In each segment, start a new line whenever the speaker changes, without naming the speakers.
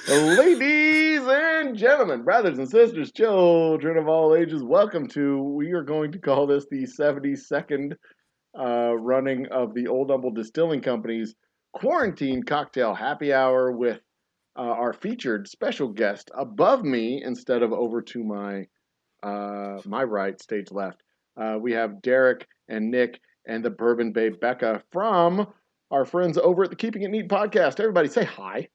Ladies and gentlemen, brothers and sisters, children of all ages, welcome to, we are going to call this the 72nd running of the Old Humble Distilling Company's Quarantine Cocktail Happy Hour with our featured special guest above me instead of over to my right, stage left. We have Derek and Nick and the Bourbon Babe Becca from our friends over at the Keeping It Neat podcast. Everybody say hi.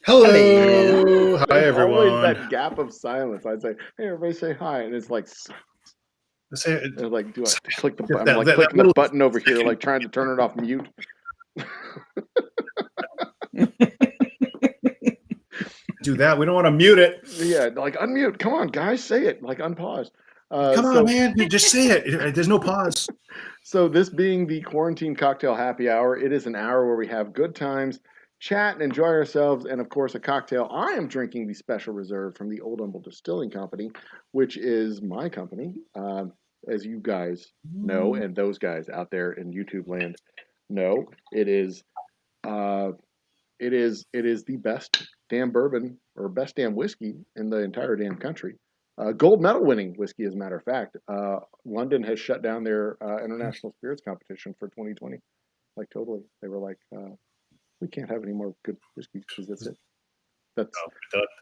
Hello. Hi,
There's always
everyone.
that gap of silence. I'd say, hey, everybody say hi. And it's like, like, do I click the button? I'm like clicking the button over here, like trying to turn it off mute.
Do that. We don't want to mute it.
Yeah, like unmute. Come on, guys, say it. Like unpause.
Come on, man. Just say it. There's no pause.
So this being the Quarantine Cocktail Happy Hour, it is an hour where we have good times, chat and enjoy ourselves, and of course a cocktail. I am drinking the Special Reserve from the Old Humble Distilling Company, which is my company, as you guys know, and those guys out there in YouTube land know. It is the best damn bourbon or best damn whiskey in the entire damn country. Gold medal winning whiskey, as a matter of fact. London has shut down their international spirits competition for 2020. Like totally, they were like, we can't have any more good whiskeys because that's it.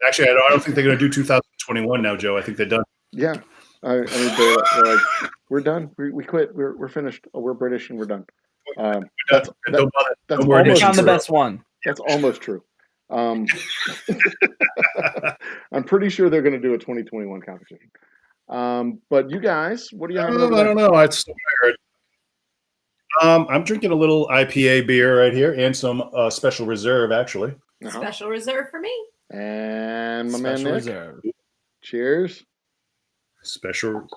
Actually, I don't think they're going to do 2021 now, Joe. I think they're done.
Yeah, I mean, they're like, we're done. We quit. We're finished. Oh, we're British and we're done. That's
almost found the best one.
That's almost true. I'm pretty sure they're going to do a 2021 competition. But you guys, what do you have?
I don't know. It's weird. I'm drinking a little IPA beer right here and some Special Reserve, actually.
Special Reserve for me.
And my man Nick.
Reserve.
Cheers.
Special.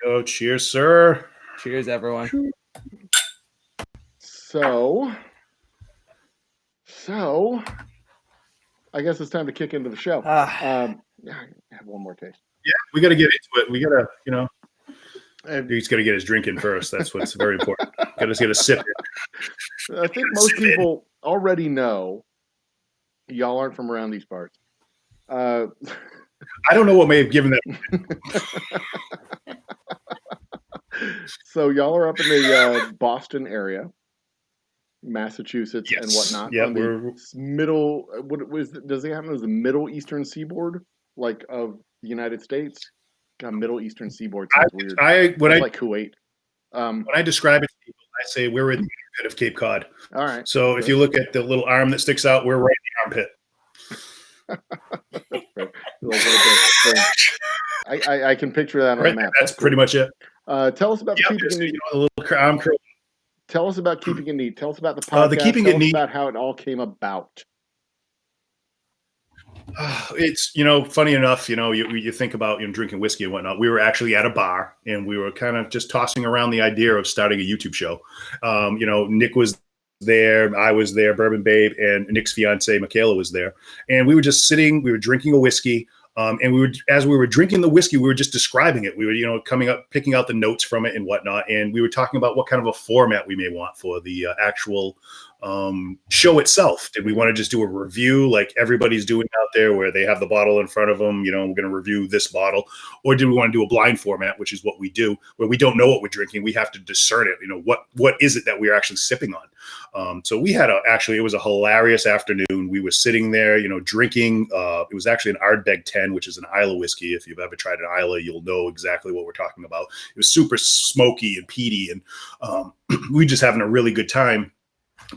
Oh, cheers, sir.
Cheers, everyone.
So, I guess it's time to kick into the show. I have one more taste.
Yeah, we got to get into it. We got to, he's got to get his drink in first. That's what's very important. Got to get a sip.
I think most people already know y'all aren't from around these parts.
I don't know what may have given that.
So y'all are up in the Boston area, Massachusetts, and whatnot.
Yeah,
we're middle. Does it happen as the Middle Eastern Seaboard, like of the United States? God, Middle Eastern Seaboard sounds weird. Like Kuwait.
When I describe it to people, I say we're in the armpit of Cape Cod.
All right.
So if you look at the little arm that sticks out, we're right in the
armpit. I can picture that on the map.
That's pretty much it.
Tell us about the Keeping It Neat.
A little arm curl.
Tell us about Keeping It Neat. Tell us about the podcast.
The Keeping It Neat.
About how it all came about.
It's, funny enough, you think about drinking whiskey and whatnot. We were actually at a bar and we were kind of just tossing around the idea of starting a YouTube show. Nick was there, I was there, Bourbon Babe, and Nick's fiance Michaela was there. And we were just sitting, we were drinking a whiskey. And as we were drinking the whiskey, we were just describing it. We were, coming up, picking out the notes from it and whatnot. And we were talking about what kind of a format we may want for the actual show itself. Did we want to just do a review like everybody's doing out there where they have the bottle in front of them, we're going to review this bottle? Or did we want to do a blind format, which is what we do, where we don't know what we're drinking. We have to discern it. What is it that we're actually sipping on? So we had it was a hilarious afternoon. We were sitting there, drinking. It was actually an Ardbeg 10, which is an Islay whiskey. If you've ever tried an Islay, you'll know exactly what we're talking about. It was super smoky and peaty, and we just having a really good time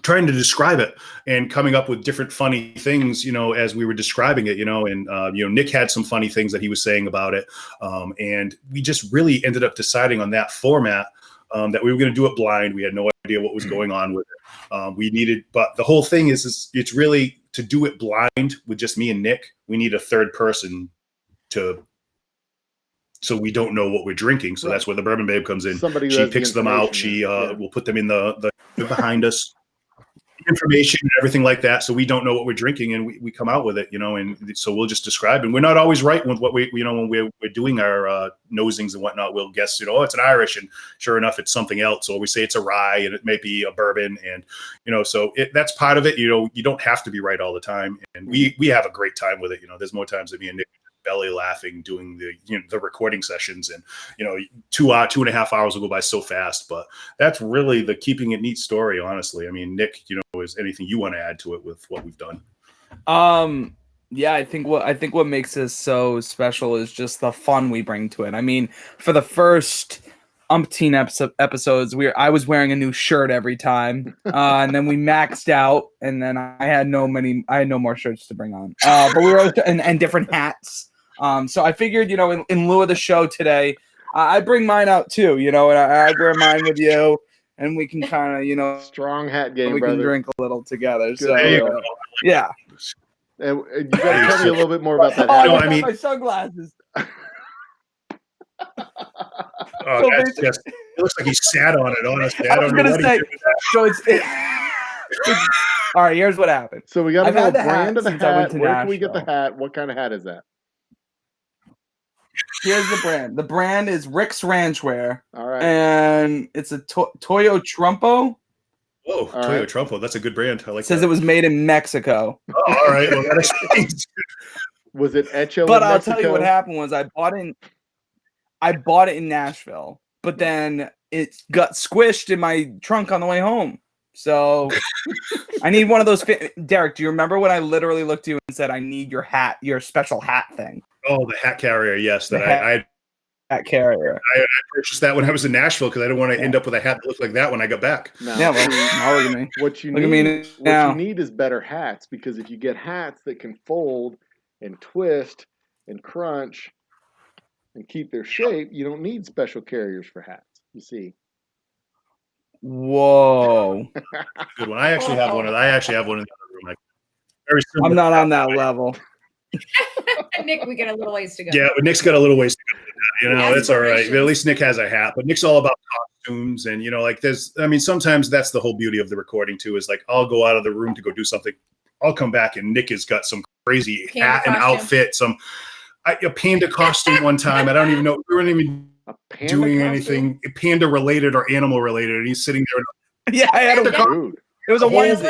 trying to describe it and coming up with different funny things, as we were describing it, and Nick had some funny things that he was saying about it. And we just really ended up deciding on that format, that we were going to do it blind. We had no idea what was going on with it. But the whole thing is it's really to do it blind with just me and Nick. We need a third person so we don't know what we're drinking. So that's where the Bourbon Babe comes in. She picks them out. She will put them in the behind us. information and everything like that. So we don't know what we're drinking, and we come out with it, and so we'll just describe. And we're not always right with what we, when we're doing our nosings and whatnot. We'll guess, oh, it's an Irish, and sure enough, it's something else. Or we say it's a rye, and it may be a bourbon, and so that's part of it. You don't have to be right all the time, and we have a great time with it. There's more times that me and Nick belly laughing doing the recording sessions, and 2.5 hours will go by so fast. But that's really the keeping it neat story, honestly. I mean, Nick, is anything you want to add to it with what we've done?
Yeah, I think what makes this so special is just the fun we bring to it. I mean, for the first umpteen episodes, I was wearing a new shirt every time, and then we maxed out, and then I had no more shirts to bring on. But we were and different hats. So I figured, in lieu of the show today, I bring mine out too, and I wear mine with you, and we can kind of,
strong hat game,
we
brother.
can drink a little together.
Good.
So yeah.
And you got to tell me a little bit more about that.
I mean, my sunglasses.
It looks like he sat on it. Honestly, I was going to say.
So it's all right. Here's what happened.
So we got to know the brand of the hat. Where can we get the hat? What kind of hat is that?
Here's the brand. The brand is Rick's Ranchwear.
All right.
And it's a Toyo Trumpo.
Whoa, Toyo Trumpo. That's a good brand. I like
it. Says it was made in Mexico.
Oh, all right. Well, that explains.
Was it Echo?
But I'll tell you what happened was I bought it in Nashville, but then it got squished in my trunk on the way home. So I need one of those. Derek, do you remember when I literally looked at you and said, I need your hat, your special hat thing?
Oh, the hat carrier. Yes. That I
hat carrier.
I purchased that when I was in Nashville because I didn't want to end up with a hat that looked like that when I got back.
No.
Yeah, well, now look at me.
What you need is better hats, because if you get hats that can fold and twist and crunch and keep their shape, you don't need special carriers for hats. You see.
Whoa.
Good one. I actually have one in the other room. Very similar.
I'm not on that level.
Nick, we got a little ways to go.
Yeah, but Nick's got a little ways to go. It's all right. But at least Nick has a hat. But Nick's all about costumes, and sometimes that's the whole beauty of the recording too. Is like I'll go out of the room to go do something. I'll come back and Nick has got some crazy hat and outfit, a panda costume one time. I don't even know. We weren't even doing anything panda related or animal related, and he's sitting there.
Yeah, I had a costume. It was a onesie.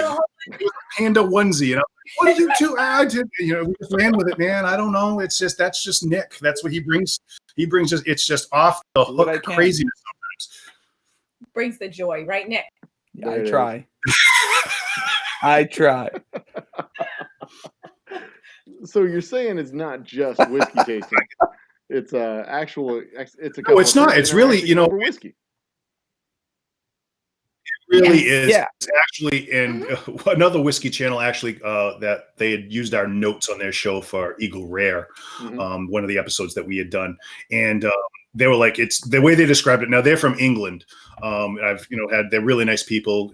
It was a panda onesie, and I'm like, what did you do? I did, we just ran with it, man. I don't know. It's just that's just Nick. That's what he brings. He brings just it's just off the hook craziness sometimes.
Brings the joy, right, Nick?
Yeah, I try. I try.
So you're saying it's not just whiskey tasting; it's actual. It's a.
No, it's not. It's really
whiskey.
Really is. Yeah. It's actually in another whiskey channel actually that they had used our notes on their show for Eagle Rare, one of the episodes that we had done, and they were like, it's the way they described it. Now they're from England. They're really nice people,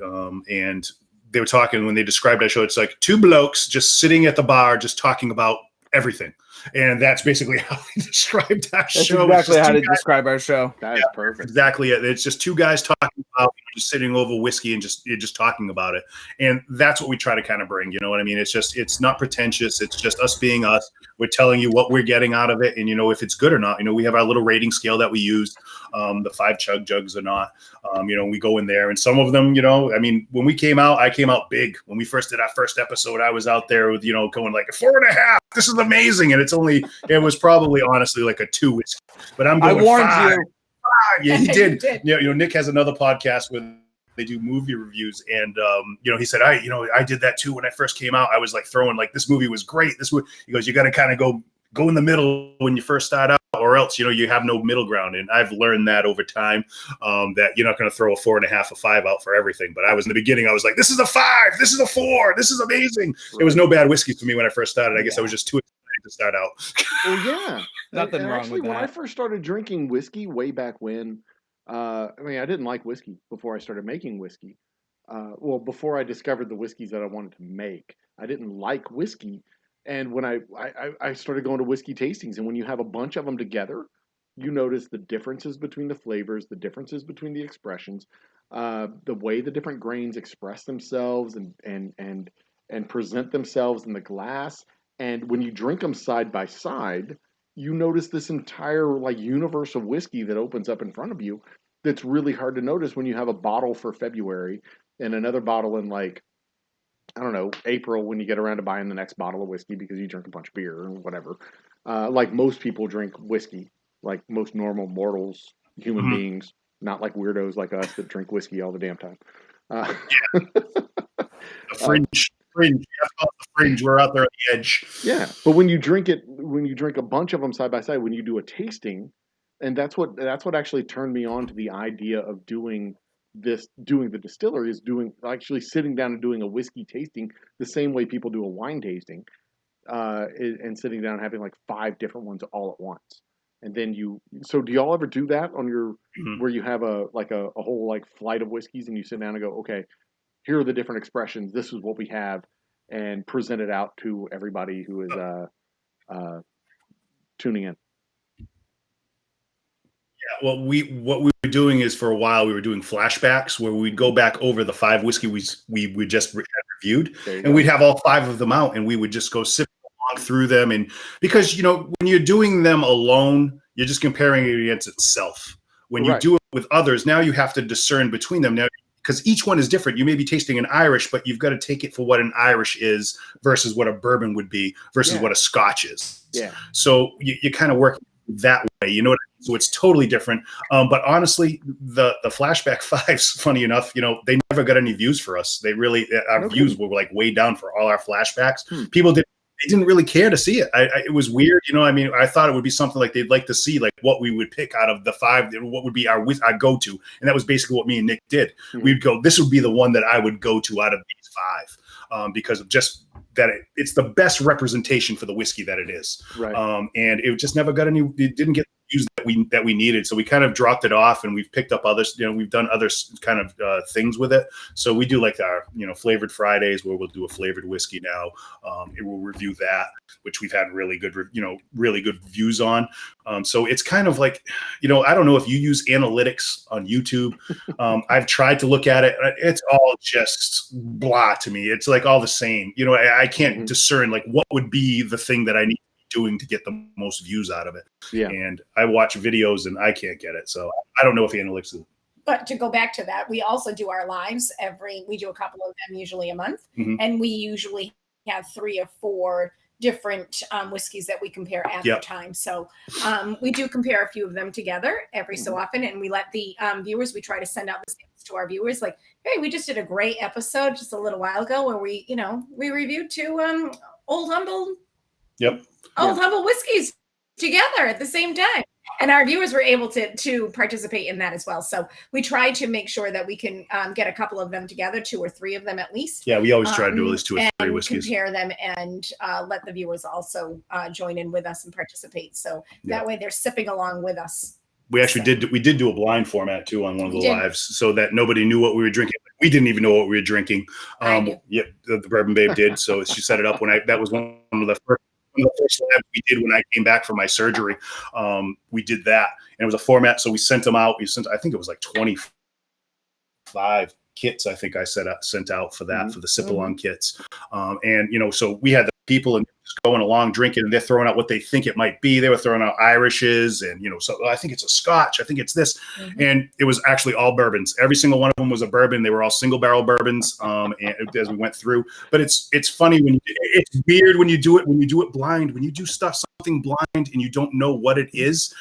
and they were talking when they described our show. It's like two blokes just sitting at the bar, just talking about everything. And that's basically how they described our show.
Exactly how to describe our show.
That is perfect.
Exactly it. It's just two guys talking about just sitting over whiskey and just talking about it. And that's what we try to kind of bring. You know what I mean? It's not pretentious. It's just us being us. We're telling you what we're getting out of it, and if it's good or not. We have our little rating scale that we use. The 5 chug jugs or not. We go in there, and some of them, when we came out, I came out big. When we first did our first episode, I was out there with going like 4.5. This is amazing, and it was probably honestly like a 2 whiskey. But I
warned
5.
you.
Yeah, he did. Nick has another podcast with. They do movie reviews, and he said, I did that too when I first came out. I was like throwing like this movie was great. He goes, you got to kind of go in the middle when you first start out, or else you have no middle ground. And I've learned that over time that you're not going to throw a 4.5, a 5 out for everything. But I was in the beginning, I was like, this is a 5, this is a 4, this is amazing. Right. There was no bad whiskey for me when I first started. I guess I was just too excited to start out.
Well, yeah,
nothing wrong with that.
When I first started drinking whiskey way back when. I didn't like whiskey before I started making whiskey. Before I discovered the whiskeys that I wanted to make, I didn't like whiskey. And when I started going to whiskey tastings, and when you have a bunch of them together, you notice the differences between the flavors, the differences between the expressions. the way the different grains express themselves and present themselves in the glass. And when you drink them side by side, you notice this entire like universe of whiskey that opens up in front of you. That's really hard to notice when you have a bottle for February and another bottle in like, I don't know, April, when you get around to buying the next bottle of whiskey because you drink a bunch of beer or whatever. Like most people drink whiskey, like most normal mortals, human beings, not like weirdos like us that drink whiskey all the damn time. Uh,
The fringe. That's called the fringe. We're out there on the edge.
Yeah, but when you drink a bunch of them side by side, when you do a tasting, and that's what actually turned me on to the idea of doing the distillery is doing actually sitting down and doing a whiskey tasting the same way people do a wine tasting, and sitting down and having like 5 different ones all at once. And then so do y'all ever do that on your where you have a whole like flight of whiskeys and you sit down and go, okay, here are the different expressions. This is what we have, and present it out to everybody who is tuning in.
Yeah, well, what we were doing is for a while we were doing flashbacks where we'd go back over the 5 whiskey we just had reviewed, and we'd have all 5 of them out, and we would just go sip along through them. And because when you're doing them alone, you're just comparing it against itself. When you do it with others, now you have to discern between them now. Because each one is different. You may be tasting an Irish, but you've got to take it for what an Irish is versus what a bourbon would be versus what a Scotch is.
Yeah.
So you kind of work that way, you know what I mean? So it's totally different. But honestly, the flashback 5s, funny enough, they never got any views for us. They really, our views were like way down for all our flashbacks. People didn't really care to see it. It was weird, I thought it would be something like they'd like to see like what we would pick out of the 5, what would be our go-to. And that was basically what me and Nick did. We'd go, this would be the one that I would go to out of these 5, because of just that it's the best representation for the whiskey that it is.
Right.
And it just never got it didn't get the views that we needed. So we kind of dropped it off, and we've picked up others, we've done other kind of things with it. So we do like our, flavored Fridays where we'll do a flavored whiskey now. It will review that, which we've had really good views on. So it's kind of like, I don't know if you use analytics on YouTube. I've tried to look at it. It's all just blah to me. It's like all the same. I can't discern like what would be the thing that I need to be doing to get the most views out of it.
Yeah.
And I watch videos and I can't get it. So I don't know if analytics is.
But to go back to that, we also do our lives we do a couple of them usually a month. And we usually have 3 or 4 different whiskeys that we compare at the time. So we do compare a few of them together every so often, and we let the viewers, we try to send out the things to our viewers like, hey, we just did a great episode just a little while ago where we reviewed 2 Old Humble whiskeys together at the same time. And our viewers were able to participate in that as well. So we try to make sure that we can get a couple of them together, 2 or 3 of them at least.
Yeah, we always try to do at least 2 or 3 whiskeys.
Compare them and let the viewers also join in with us and participate. So that way they're sipping along with us.
We actually did do a blind format too on one of the lives, so that nobody knew what we were drinking. We didn't even know what we were drinking. Yeah, the Bourbon Babe did. So she set it up that was one of the first labs we did when I came back from my surgery. We did that, and it was a format. So we sent them out. I think it was like 25 kits. I think I sent out for that for the sip along kits. And so we had the people and just going along drinking, and they're throwing out what they think it might be. They were throwing out Irishes, and so I think it's a Scotch. I think it's this, and it was actually all bourbons. Every single one of them was a bourbon. They were all single barrel bourbons. And as we went through, but it's funny it's weird when you do it blind. When you do something blind and you don't know what it is.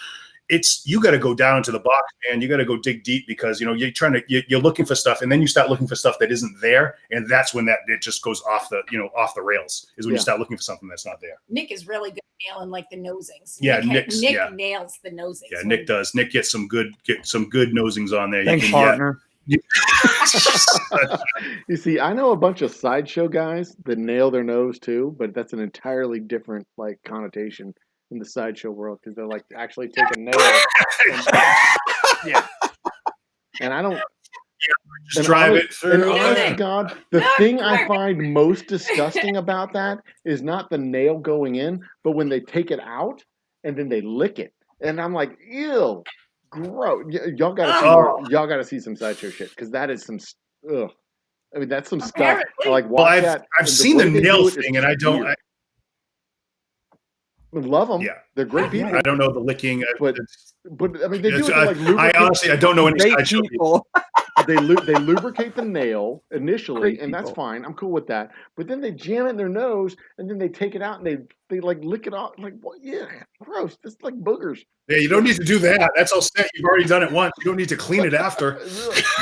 You got to go down into the box, man. You got to go dig deep because you're looking for stuff, and then you start looking for stuff that isn't there, and that's when it just goes off the rails. Is when you start looking for something that's not there.
Nick is really good at nailing like the nosings.
Yeah,
Nick nails the nosings.
Yeah, Nick does. Nick gets some good nosings on there.
Thanks, partner.
You see, I know a bunch of sideshow guys that nail their nose too, but that's an entirely different connotation in the sideshow world because they're like actually take a nail. And I don't
just drive it through.
And honest to God, the thing I find most disgusting about that is not the nail going in, but when they take it out and then they lick it. And I'm like, ew, gross. Y'all gotta see some sideshow shit because that is some. Ugh. I mean, that's some stuff. I like watch that.
I've seen the nail thing, and I don't. I
love them.
Yeah,
they're great people.
I don't know the licking,
but I mean, they do it to, like lubricate.
I honestly, I don't know any sideshow people.
They lubricate the nail initially, and that's fine. I'm cool with that. But then they jam it in their nose, and then they take it out and they like lick it off. Like, what? Yeah, gross. It's like boogers.
Yeah, you don't need to do that. That's all set. You've already done it once. You don't need to clean it after.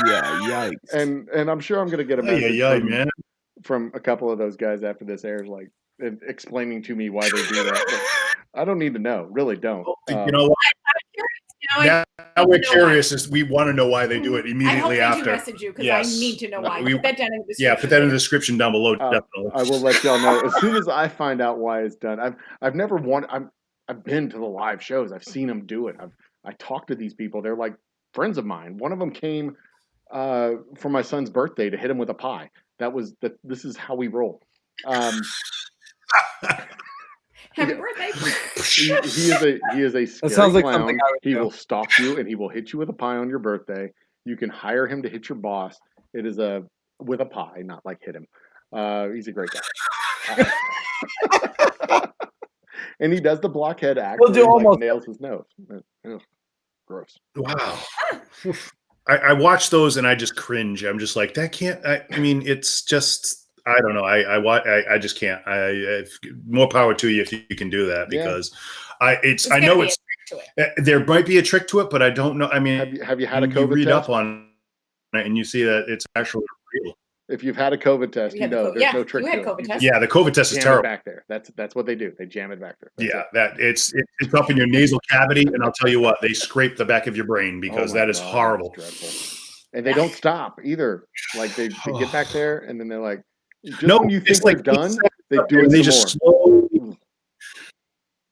Yeah, yikes.
And I'm sure I'm gonna get a message from a couple of those guys after this airs, like explaining to me why they do that. But I don't need to know. Really don't.
You know what? Now we're curious. We want to know why they do it immediately after.
I message you because I need to know why. Put that down in the description.
Yeah, put that in the description down below. Definitely.
I will let y'all know as soon as I find out why it's done. I've never I've been to the live shows. I've seen them do it. I talked to these people. They're like friends of mine. One of them came for my son's birthday to hit him with a pie. This is how we roll.
Happy birthday!
He is a scary clown. He will stalk you and he will hit you with a pie on your birthday. You can hire him to hit your boss. It is with a pie, not like hit him. He's a great guy. And he does the blockhead act.
We'll do almost
nails his nose. Ugh, gross.
Wow. I watch those and I just cringe. I'm just like, that can't. I mean, it's just. I don't know. I just can't. More power to you if you can do that because I know it's there might be a trick to it, but I don't know. I mean,
have you had a COVID test?
You read up on it and you see that it's actually real.
If you've had a COVID test, you know there's no trick to it.
Yeah, the COVID test is terrible.
Back there. That's what they do. They jam it back there.
It's up in your nasal cavity, and I'll tell you what, they scrape the back of your brain because that is horrible.
And they don't stop either. Like they get back there, and then they're like. When you think they're done, they do it.
They just slowly.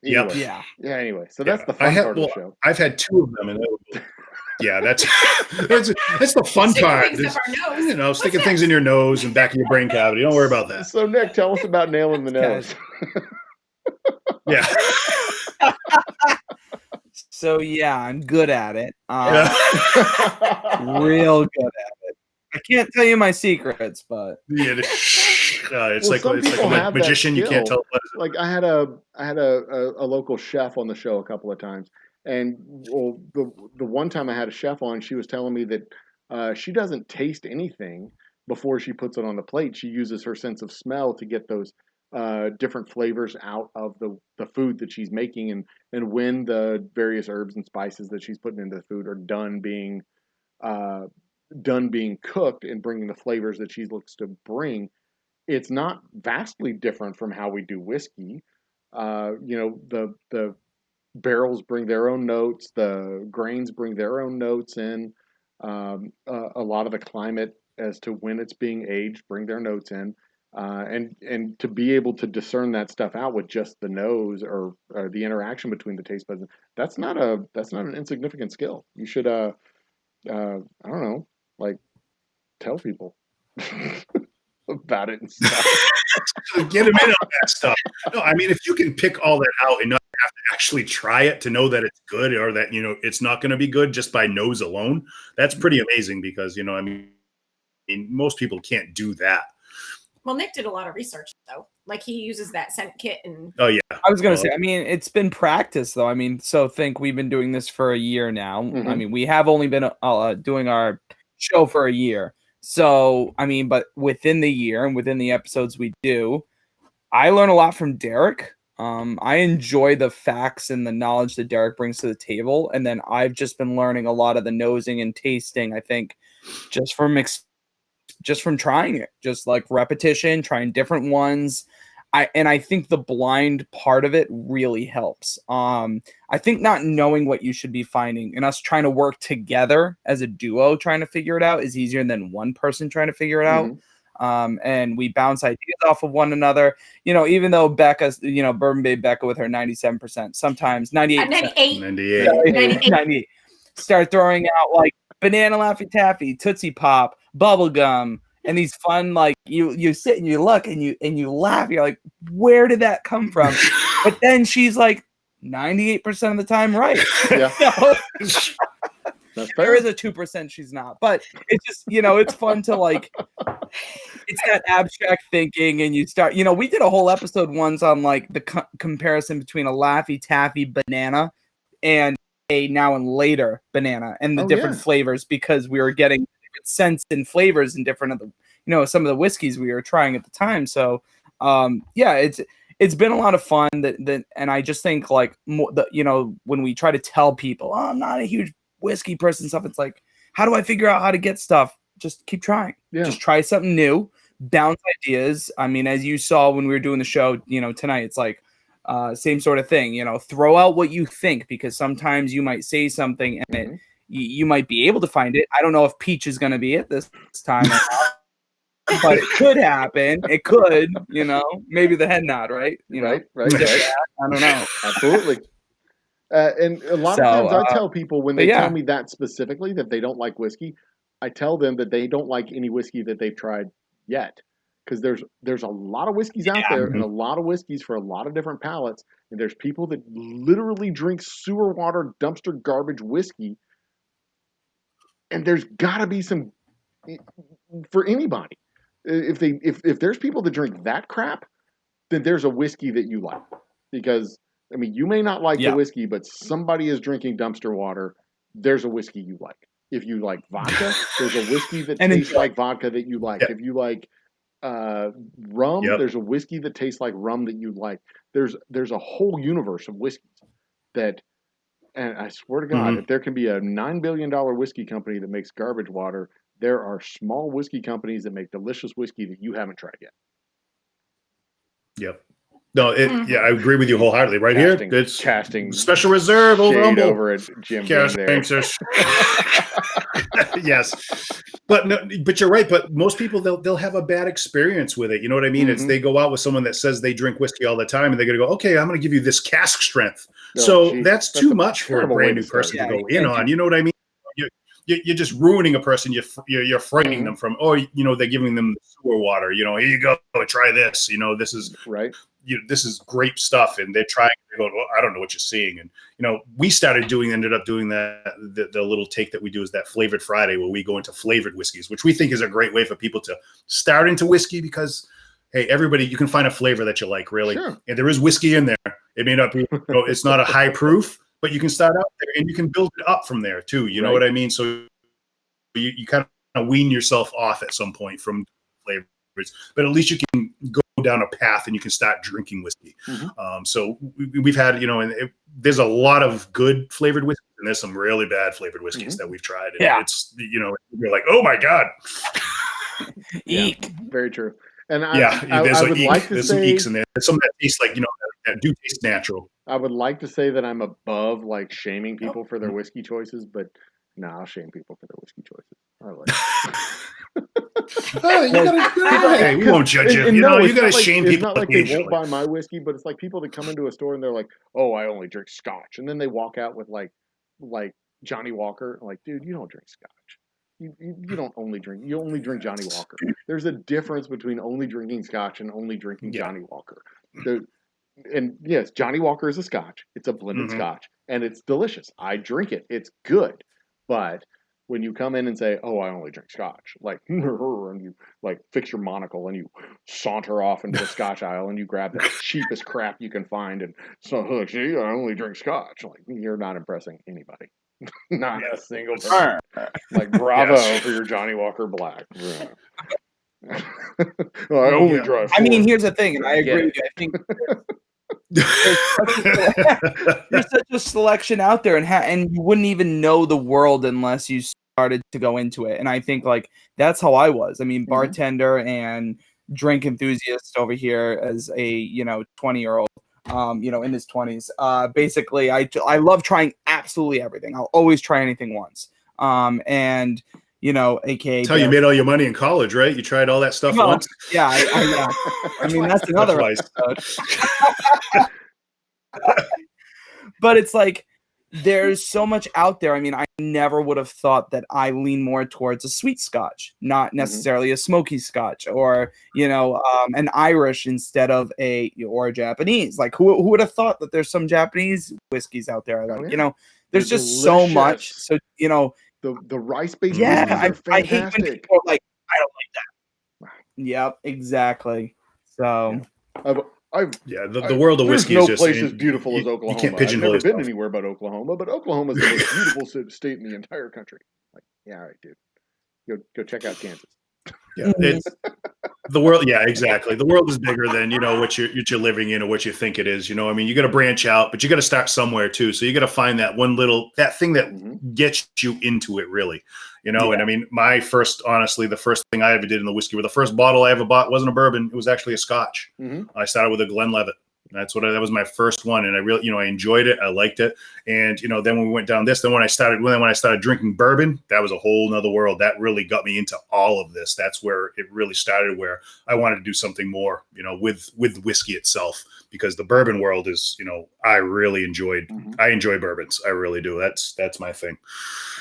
Anyway.
Yeah.
Anyway, so that's the fun part of the show.
I've had 2 of them, and that's the fun part. Sticking things in your nose and back of your brain cavity. Don't worry about that.
So Nick, tell us about nailing the nose.
Yeah.
So I'm good at it. Real good at it. I can't tell you my secrets, but
it's like a magician. You can't tell.
Like I had a local chef on the show a couple of times, and the one time I had a chef on, she was telling me that she doesn't taste anything before she puts it on the plate. She uses her sense of smell to get those different flavors out of the food that she's making, and when the various herbs and spices that she's putting into the food are done being cooked and bringing the flavors that she looks to bring, it's not vastly different from how we do whiskey. The barrels bring their own notes, the grains bring their own notes in. A lot of the climate as to when it's being aged bring their notes in. And to be able to discern that stuff out with just the nose or the interaction between the taste buds, that's not an insignificant skill. You should I don't know, like tell people about it and stuff.
Get them in on that stuff. No, I mean, if you can pick all that out and not have to actually try it to know that it's good or that it's not going to be good just by nose alone, that's pretty amazing because I mean most people can't do that.
Well, Nick did a lot of research though. Like he uses that scent kit and.
Oh yeah.
I was gonna say. I mean, it's been practice though. I mean, so we've been doing this for a year now.
Mm-hmm.
I mean, we have only been doing our show for a year. So I mean, but within the year and within the episodes we do, I learn a lot from Derek. I enjoy the facts and the knowledge that Derek brings to the table, and then I've just been learning a lot of the nosing and tasting. I think just from trying it, just like repetition, trying different ones. I think the blind part of it really helps. I think not knowing what you should be finding and us trying to work together as a duo, trying to figure it out is easier than one person trying to figure it out. And we bounce ideas off of one another, even though Becca's, Bourbon Bay Becca with her 97%, sometimes 98, start throwing out like Banana Laffy Taffy, Tootsie Pop, Bubblegum, and these fun, like you sit and you look and you laugh. You're like, where did that come from? But then she's like 98% of the time right.
Yeah. That's fair.
There is a 2% she's not, but it's just, it's fun to like, it's that abstract thinking, and you start, we did a whole episode once on like the comparison between a Laffy Taffy banana and a now and later banana and the different flavors, because we were getting different scents and flavors in different of the, some of the whiskeys we were trying at the time. So, it's been a lot of fun that and I just think like when we try to tell people, oh, I'm not a huge whiskey person and stuff, it's like, how do I figure out how to get stuff? Just keep trying. Just try something new, bounce ideas. I mean, as you saw when we were doing the show, tonight, it's like same sort of thing, throw out what you think, because sometimes you might say something and you might be able to find it. I don't know if peach is going to be it this time or not. But it could happen. It could, maybe the head nod, right?
Right.
I don't know.
Absolutely. And a lot of times I tell people when they tell me that specifically, that they don't like whiskey, I tell them that they don't like any whiskey that they've tried yet. Because there's a lot of whiskeys out there, and a lot of whiskeys for a lot of different palates. And there's people that literally drink sewer water, dumpster garbage whiskey. And there's got to be some for anybody. If there's people that drink that crap, then there's a whiskey that you like. Because I mean, you may not like the whiskey, but somebody is drinking dumpster water. There's a whiskey you like. If you like vodka, there's a whiskey that tastes like vodka that you like. If you like rum, there's a whiskey that tastes like rum that you like. There's a whole universe of whiskeys that, and I swear to God, if there can be a $9 billion whiskey company that makes garbage water, there are small whiskey companies that make delicious whiskey that you haven't tried yet.
Yep. No, I agree with you wholeheartedly. Right here, it's
casting
special reserve
over at Jim.
Yes, but you're right. But most people they'll have a bad experience with it. You know what I mean? It's they go out with someone that says they drink whiskey all the time, and they're gonna go, okay, I'm gonna give you this cask strength. That's too much for a brand new person to go in on. You know what I mean? You're just ruining a person. You're frightening them from, they're giving them the sewer water. Here you go, try this. This is
right.
This is great stuff, and they're trying to go, well, I don't know what you're seeing. And we ended up doing that. The little take that we do is that Flavored Friday, where we go into flavored whiskeys, which we think is a great way for people to start into whiskey, because hey, everybody, you can find a flavor that you like, really.
Sure.
And there is whiskey in there. It may not be, it's not a high proof, but you can start out there and you can build it up from there too. You know what I mean? So you kind of wean yourself off at some point from flavors, but at least you can go down a path and you can start drinking whiskey. So we've had, there's a lot of good flavored whiskeys, and there's some really bad flavored whiskeys that we've tried. And it's, you're like, oh my God.
Eek.
Very true. And
there's
I would like to
there's
say,
some eeks in there. There's some that taste like, that do taste natural.
I would like to say that I'm above like shaming people for their whiskey choices, but no, I'll shame people for their whiskey choices. I like
we won't judge you. You gotta shame people.
It's not like they won't buy my whiskey, but it's like people that come into a store and they're like, "Oh, I only drink Scotch," and then they walk out with like Johnny Walker. Like, dude, you don't drink Scotch. You don't only drink. You only drink Johnny Walker. There's a difference between only drinking Scotch and only drinking Johnny Walker. And yes, Johnny Walker is a Scotch. It's a blended Scotch, and it's delicious. I drink it. It's good. But when you come in and say, "Oh, I only drink Scotch," like, and you like fix your monocle and you saunter off into the Scotch aisle and you grab the cheapest crap you can find, and so like, see, I only drink Scotch. Like, you're not impressing anybody. Not a single person. Like, bravo for your Johnny Walker Black. I only drive.
I mean, here's the thing, and I agree with you. I think there's such a selection out there, and you wouldn't even know the world unless you started to go into it. And I think like that's how I was. I mean, bartender and drink enthusiast over here as a 20-year-old. In his 20s. Basically, I love trying absolutely everything. I'll always try anything once. And aka
that's how you made all your money in college, right? You tried all that stuff once.
Yeah, I mean that's another episode. But it's like there's so much out there. I mean, I never would have thought that I lean more towards a sweet Scotch, not necessarily a smoky Scotch, or an Irish instead of or a Japanese. Like who would have thought that there's some Japanese whiskeys out there? Like there's just delicious. So much. So
The rice-based
Yeah,
whiskeys are
I hate when
fantastic.
people are like, I don't like that. Yep, exactly. So
the world of
there's
whiskey
no
is just
place as beautiful as Oklahoma.
You can't
I've
pigeonhole
never been
yourself.
anywhere but Oklahoma, but Oklahoma is the most beautiful state in the entire country. Like, yeah, all right, dude. Go check out Kansas.
Yeah, it's the world. Yeah, exactly. The world is bigger than what you're living in or what you think it is. I mean, you got to branch out, but you got to start somewhere too. So you got to find that thing that gets you into it, really. And I mean, the first thing I ever did in the whiskey, or the first bottle I ever bought, wasn't a bourbon. It was actually a Scotch. I started with a Glenlivet. That was my first one, and I really, I enjoyed it. I liked it, and then when we went down this, then when I started drinking bourbon, that was a whole nother world. That really got me into all of this. That's where it really started, where I wanted to do something more, with whiskey itself, because the bourbon world is, I really enjoyed. I enjoy bourbons. I really do. That's my thing.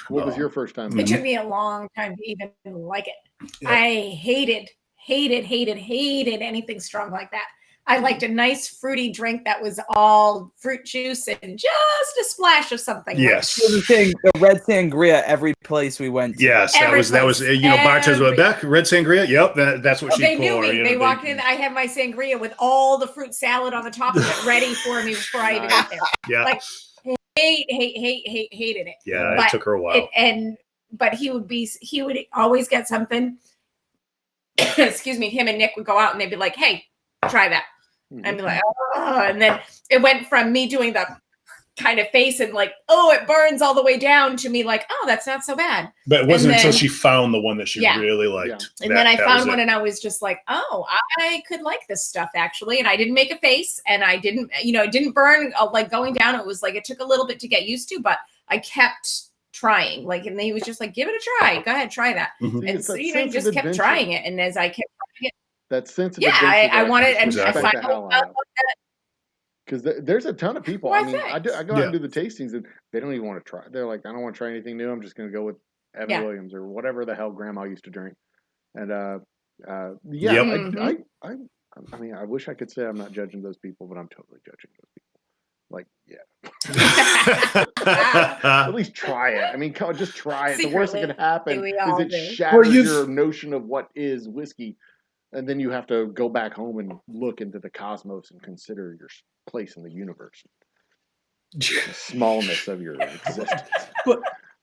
What was your first time?
It took me a long time to even like it.
Yeah.
I hated anything strong like that. I liked a nice fruity drink that was all fruit juice and just a splash of something.
Yes.
The red sangria every place we went to.
Yes, that was bartenders were Becca, red sangria. Yep, that's what she
They
poured.
knew me. They walked in. I had my sangria with all the fruit salad on the top of it ready for me before I even got there.
Yeah.
Like hated it.
Yeah,
but
it took her a while.
But he would always get something. Excuse me. Him and Nick would go out and they'd be like, "Hey, try that." I'd be like, oh, and then it went from me doing the kind of face and like, oh, it burns all the way down, to me like, oh, that's not so bad.
But it wasn't until she found the one that she really liked.
Yeah. And then I found one and I was just like, oh, I could like this stuff actually. And I didn't make a face, and I didn't, it didn't burn like going down. It was like, it took a little bit to get used to, but I kept trying. Like, and he was just like, give it a try. Go ahead, try that. And so, just kept trying it. And as I kept trying it,
that sense of
I wanted, and
exactly.
I finally
because there's a ton of people.
Well,
I mean, I go out and do the tastings, and they don't even want to try. They're like, I don't want to try anything new. I'm just going to go with Evan Williams or whatever the hell Grandma used to drink. And I mean, I wish I could say I'm not judging those people, but I'm totally judging those people. Like, at least try it. I mean, just try it. The worst that can happen is it shatters your notion of what is whiskey. And then you have to go back home and look into the cosmos and consider your place in the universe. The smallness of your existence.
But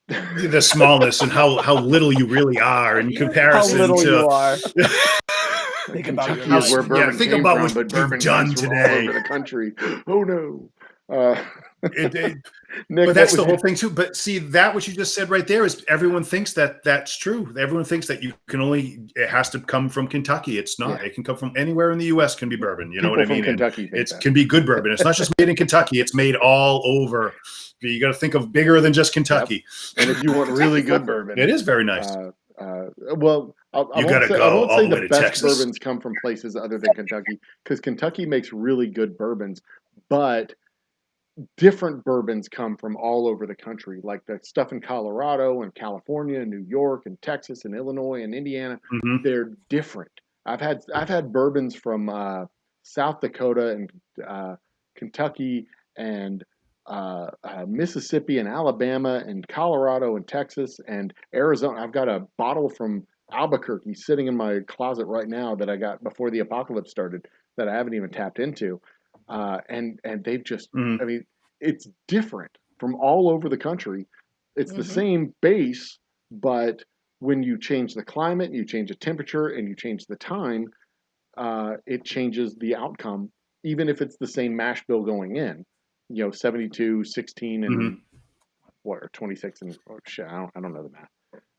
the smallness and how little you really are in comparison
how little
to
you are.
Think about where bourbon
think
came
about
from,
what
but bourbon
you've done
comes from
today.
all over the country. Oh no.
Nick, but that's the whole thing too. But see, that what you just said right there is everyone thinks that that's true. Everyone thinks that it has to come from Kentucky. It's not. Yeah. It can come from anywhere in the U.S. Can be bourbon. You know what I mean?
Kentucky
it can be good bourbon. It's not just made in Kentucky. It's made all over. You got to think of bigger than just Kentucky.
Yep. And if you want really good bourbon,
it is very nice.
Well, I won't say the best
Texas.
bourbons come from places other than Kentucky, because Kentucky makes really good bourbons, but different bourbons come from all over the country, like the stuff in Colorado and California and New York and Texas and Illinois and Indiana. They're different. I've had bourbons from South Dakota and Kentucky and Mississippi and Alabama and Colorado and Texas and Arizona. I've got a bottle from Albuquerque sitting in my closet right now that I got before the apocalypse started that I haven't even tapped into. And they've just, I mean, it's different from all over the country. It's the same base, but when you change the climate, you change the temperature, and you change the time, it changes the outcome, even if it's the same mash bill going in. 72, 16, and 26, and shit, I don't know the math.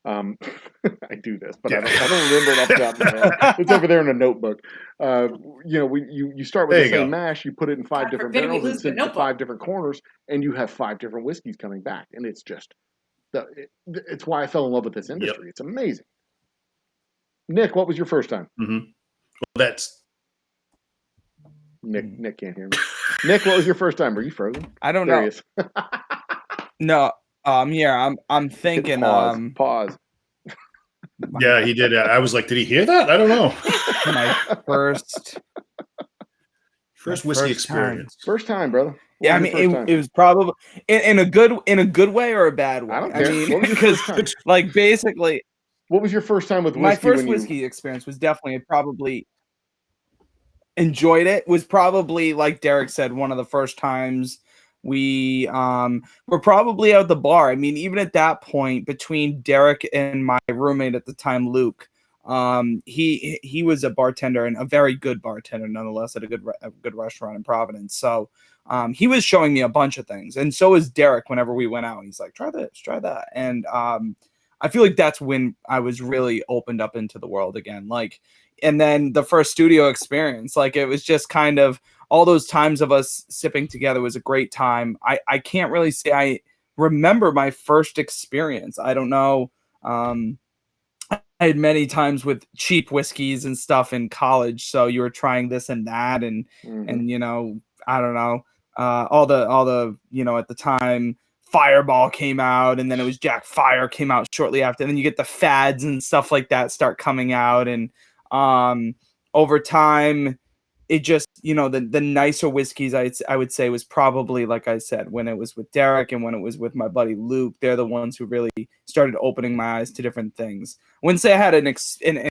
I do this, but I don't remember it off the top of my head. It's over there in a notebook. You start with the same mash, you put it in 5 different barrels and send it to 5 different corners, and you have 5 different whiskeys coming back, and it's just it's why I fell in love with this industry. It's amazing. Nick, what was your first time?
Well, that's
Nick can't hear me. Nick, what was your first time? Were you frozen?
I don't know. No. Yeah, I'm thinking.
Pause.
Yeah, he did. I was like, did he hear that? I don't know.
My first
whiskey experience.
First time, brother. What
Yeah, I
was your
mean,
first time?
it was probably in a good way or a bad way.
I don't
I
care.
mean,
What was your
because
first time?
like basically,
What was your first time with
my
whiskey
first
when you?
whiskey experience was definitely probably enjoyed it. Was probably like Derek said, one of the first times we were probably out the bar. I mean, even at that point, between Derek and my roommate at the time, Luke, he was a bartender and a very good bartender nonetheless at a good restaurant in Providence. So he was showing me a bunch of things, and so was Derek. Whenever we went out, he's like, try this, try that. And I feel like that's when I was really opened up into the world again. Like, and then the first studio experience, like it was just kind of all those times of us sipping together was a great time. I can't really say I remember my first experience. I don't know. I had many times with cheap whiskeys and stuff in college. So you were trying this and that, and you know, I don't know, all the at the time Fireball came out, and then it was Jack Fire came out shortly after. And then you get the fads and stuff like that start coming out, and over time it just, the nicer whiskeys I would say was probably, like I said, when it was with Derek and when it was with my buddy Luke. They're the ones who really started opening my eyes to different things. I wouldn't say I had an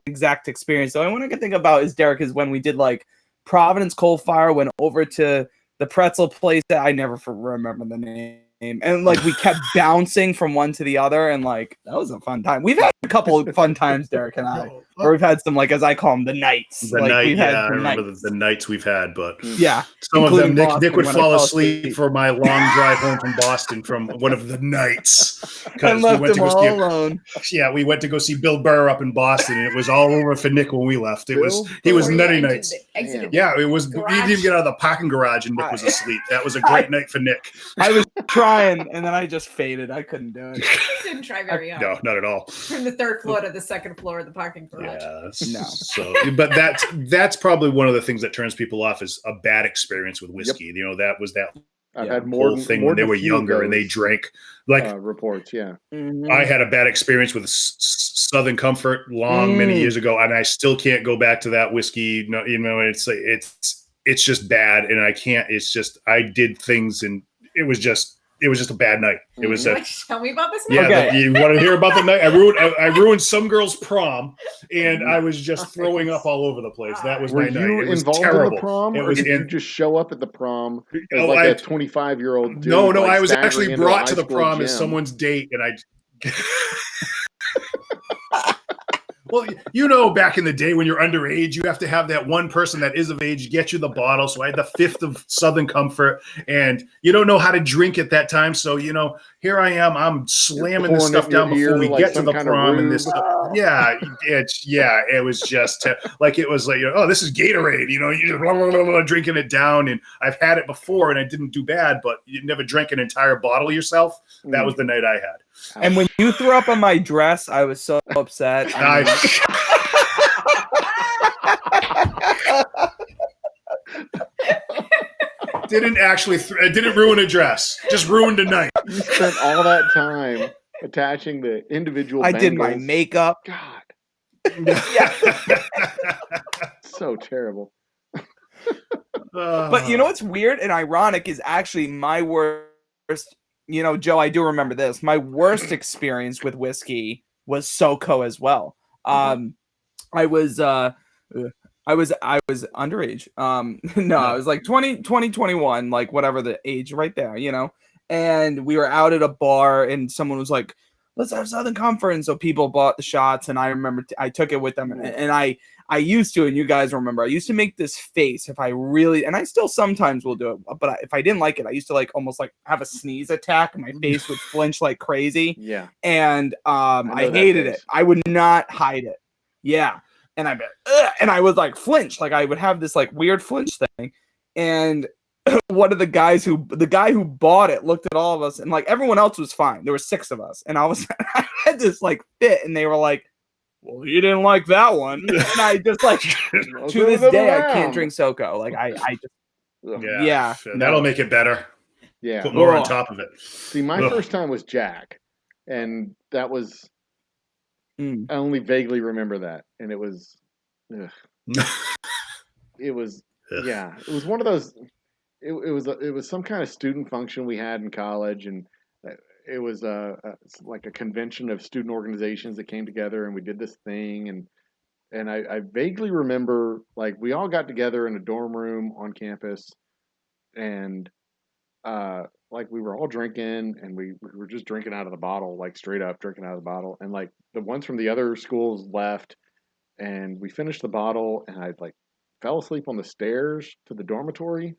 exact experience. The only one I can think about is Derek is when we did like Providence Coal Fire, went over to the pretzel place that I never remember the name. And like we kept bouncing from one to the other, and like that was a fun time. We've had a couple of fun times, Derek and I, where we've had some, like, as I call them, the nights.
The
like
night,
we've had
I remember
nights.
the nights we've had, but
Yeah,
some of them, Nick would
when I
fall
fell
asleep for my long drive home from Boston from one of the nights
I
because we
left
went
him
to go
all
see.
alone.
Yeah, we went to go see Bill Burr up in Boston, and it was all over for Nick when we left. He was
Before you
nutty
entered
nights.
exited the
Yeah, it was. We
garage.
didn't even get out of the parking garage, and Nick was asleep. That was a great night for Nick.
I was trying, and then I just faded. I couldn't do it.
Didn't try very hard.
No, not at all.
From the third floor to the second floor of the parking garage.
Yeah,
No.
So, but that's probably one of the things that turns people off is a bad experience with whiskey. You know, that was that
I've had more
whole thing when they were younger and they drank like
reports. Yeah,
I had a bad experience with Southern Comfort many years ago, and I still can't go back to that whiskey. No, you know, it's just bad, and I can't. It's just I did things, and it was just a bad night. It was
Tell me about this.
Yeah,
Okay.
you want to hear about the night? I ruined some girl's prom, and I was just throwing up all over the place. That was my night. It was
involved
terrible.
in the prom, or did you just show up at the prom as
Oh,
like a 25-year-old dude?
No,
like
I was
staggering
actually
into a
brought
high
to the
school
prom as
gym?
someone's date, and I. Well, you know, back in the day when you're underage, you have to have that one person that is of age get you the bottle. So I had the fifth of Southern Comfort, and you don't know how to drink at that time. So, you know, here I am. I'm slamming this stuff down before we get to the prom. And this, it was just like, it was like, oh, this is Gatorade, you know, you just blah, blah, blah, blah, drinking it down. And I've had it before and I didn't do bad, but you never drank an entire bottle yourself. That was the night I had.
And when you threw up on my dress, I was so upset.
Didn't actually didn't ruin a dress, just ruined a night.
You spent all that time attaching the individual
I did
bangles.
my makeup.
God. So terrible.
But you know what's weird and ironic is actually my worst, Joe, I do remember this. My worst experience with whiskey was SoCo as well. I was underage. I was like 20, 21, like whatever the age right there, and we were out at a bar and someone was like, let's have Southern Comfort. And so people bought the shots, and I remember I took it with them, and I used to, and you guys remember, I used to make this face if I really, and I still sometimes will do it, but if I didn't like it, I used to like almost like have a sneeze attack and my face would flinch like crazy.
Yeah.
And I hated it. I would not hide it. Yeah. And I would like flinch, like I would have this like weird flinch thing. And one of the guy who bought it looked at all of us, and like everyone else was fine. There were 6 of us, and I had this like fit, and they were like, well, you didn't like that one. And I just like, to this day, I can't drink SoCo. Like I just,
that'll make it better.
Yeah.
Put more on top of it.
See, my first time was Jack, and that was, I only vaguely remember that. And it was, it was one of those, it was some kind of student function we had in college, and it was like a convention of student organizations that came together, and we did this thing, and I vaguely remember like we all got together in a dorm room on campus, and like we were all drinking, and we were just drinking out of the bottle, like straight up drinking out of the bottle, and like the ones from the other schools left, and we finished the bottle, and I like fell asleep on the stairs to the dormitory.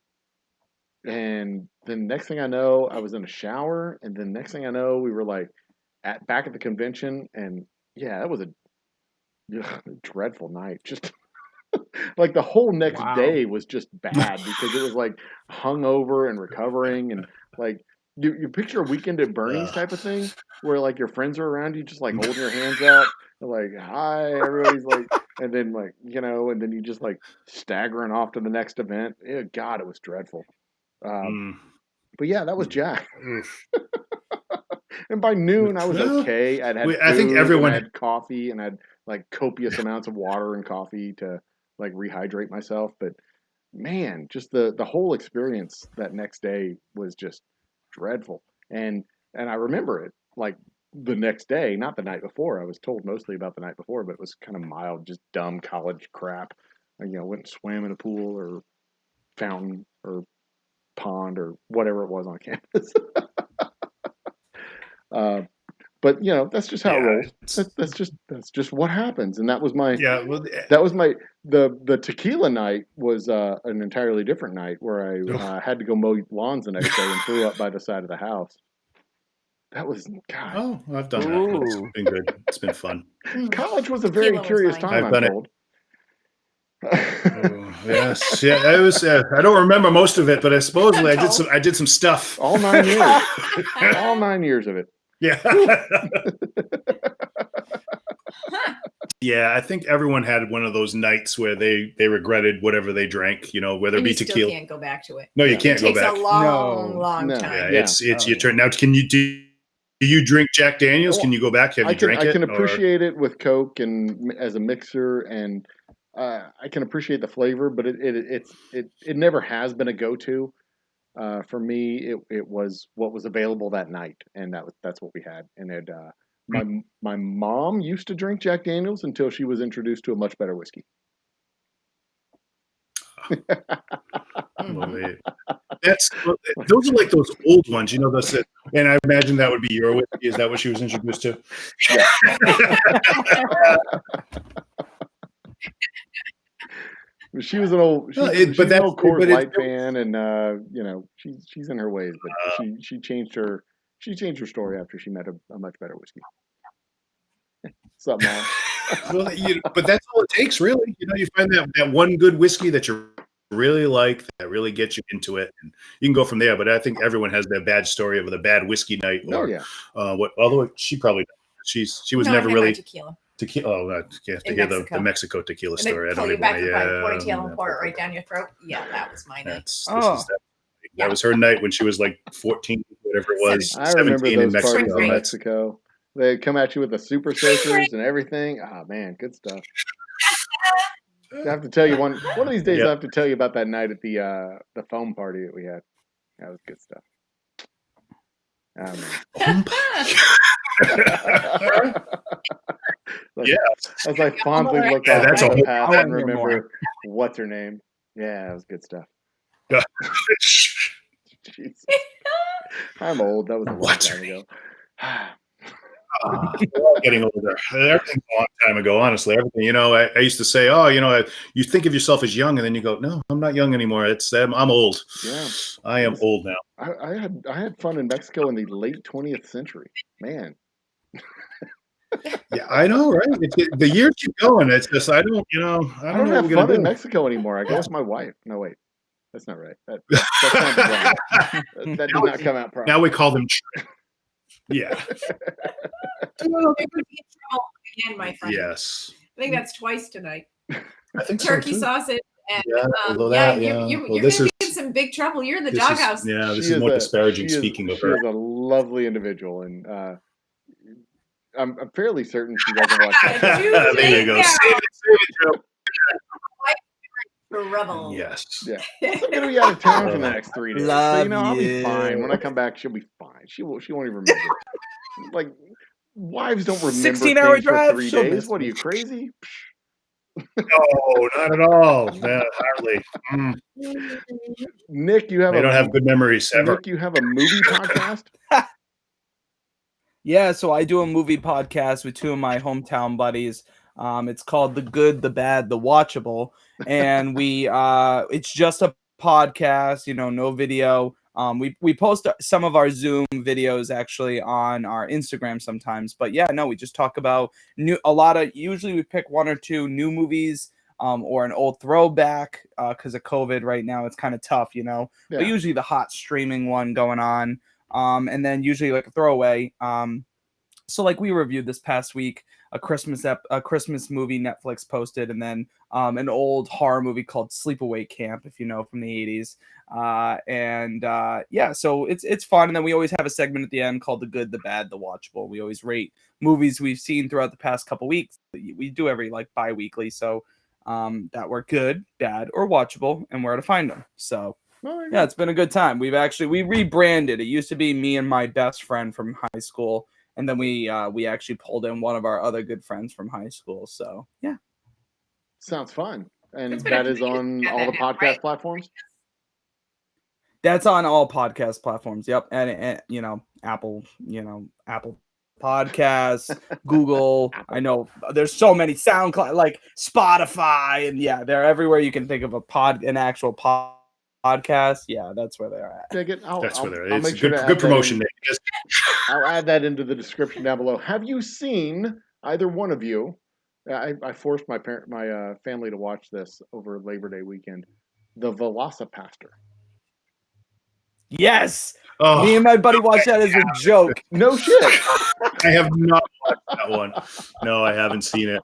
And then next thing I know, I was in a shower, and then next thing I know, we were like back at the convention, and yeah, that was a dreadful night. Just like the whole next
Wow.
day was just bad because it was like hungover and recovering, and like you picture a weekend at Bernie's type of thing where like your friends are around you, just like holding your hands up, and, like hi, everybody's like, and then like and then you just like staggering off to the next event. God, it was dreadful. But yeah, that was Jack. And by noon, I was okay. I'd had
I think everyone
had coffee, and I'd like copious amounts of water and coffee to like rehydrate myself. But man, just the whole experience that next day was just dreadful. And I remember it like the next day, not the night before. I was told mostly about the night before, but it was kind of mild, just dumb college crap. I, went and swam in a pool or fountain or pond or whatever it was on campus. But that's just how it rolls. That's just what happens. And that was my the tequila night was an entirely different night where I had to go mow lawns the next day and threw up by the side of the house. That was God.
Oh, I've done that. It's been good. It's been fun.
College was a very curious time. I'm told.
Yes, yeah. It was. I don't remember most of it, but I supposedly I did some stuff.
All 9 years. All 9 years of it.
Yeah. Yeah, I think everyone had one of those nights where they regretted whatever they drank, whether it be tequila.
You can't go back to it.
No, you can't go back.
It takes a long time.
Yeah, it's your turn. Now, do you drink Jack Daniels? Can you go back? Have you drank it?
I can appreciate it with Coke and as a mixer, and I can appreciate the flavor, but it never has been a go-to. For me, it was what was available that night, and that's what we had. And my mom used to drink Jack Daniels until she was introduced to a much better whiskey.
Those are like those old ones, and I imagine that would be your whiskey. Is that what she was introduced to? Yeah.
She was an old, she's an old Coors Light fan, and she's in her ways. But she changed her story after she met a much better whiskey. Something else.
Well, but that's all it takes, really. You find that one good whiskey that you really like, that really gets you into it, and you can go from there. But I think everyone has that bad story of the bad whiskey night. Although she probably she was never really
tequila.
Oh, you have to hear the Mexico tequila story. I don't even
want to. Ponytail and pour it right down your throat. Yeah, that was my night.
That was her night when she was like 14, whatever it was.
I remember those parties in Mexico. They come at you with the super soakers and everything. Oh man, good stuff. I have to tell you one of these days. I have to tell you about that night at the foam party that we had. That was good stuff. As I fondly look off the past and remember what's her name. Yeah, it was good stuff. Jeez. I'm old. That was a long time ago.
Getting older. Everything's a long time ago, honestly. Everything, I used to say, you think of yourself as young, and then you go, no, I'm not young anymore. I'm old. Yeah, I am old now.
I had fun in Mexico in the late 20th century, man.
Yeah, I know, right? The years keep going. It's just I don't
have fun in Mexico anymore. I go with my wife. No, wait, that's not right. That did not come out properly.
Now we call them. Yeah.
Again, my friend.
Yes.
I think that's twice tonight.
I think
turkey
so
sausage. And, you're
well,
going to be in some big trouble. You're in the doghouse.
This is more disparaging speaking of her.
She's a lovely individual, and I'm fairly certain she doesn't watch that.
There you go. Save it, Joe.
trouble.
Yes.
Yeah. Plus, I'm gonna be out of town for the next 3 days. So,
Love
I'll be
you.
fine. When I come back, she'll be fine. She won't even remember. Like, wives don't remember
16-hour
things for
drive,
3
she'll
days.
miss
What are
me.
you, crazy?
No, not at all. No, hardly.
Nick, you have
They don't have good memories ever.
Nick, you have a movie podcast?
Yeah, so I do a movie podcast with two of my hometown buddies. It's called The Good, the Bad, the Watchable, and we it's just a podcast, no video. We post some of our Zoom videos actually on our Instagram sometimes, but yeah, no, we just talk about usually we pick one or two new movies or an old throwback because of COVID right now it's kind of tough, but usually the hot streaming one going on. And then usually like a throwaway. So like we reviewed this past week a Christmas movie Netflix posted, and then an old horror movie called Sleepaway Camp, if you know, from the 80s. Yeah, so it's fun. And then we always have a segment at the end called The Good, the Bad, the Watchable. We always rate movies we've seen throughout the past couple weeks. We do every like bi-weekly, so that were good, bad, or watchable, and where to find them. So yeah, it's been a good time. We rebranded. It used to be me and my best friend from high school, and then we actually pulled in one of our other good friends from high school. So yeah,
sounds fun. And that is on all the podcast platforms.
That's on all podcast platforms. Yep, and Apple, Apple Podcasts, Google. I know there's so many, SoundCloud, like Spotify, and yeah, they're everywhere you can think of an actual podcast. Yeah, that's where they're at.
That's where they're at.
I'll
It's
make sure
good promotion, Nick.
I'll add that into the description down below. Have you seen, either one of you? I forced my family to watch this over Labor Day weekend. The Velocipaster.
Yes.
Oh,
me and my buddy watched that as a joke.
No shit.
I have not watched that one. No, I haven't seen it.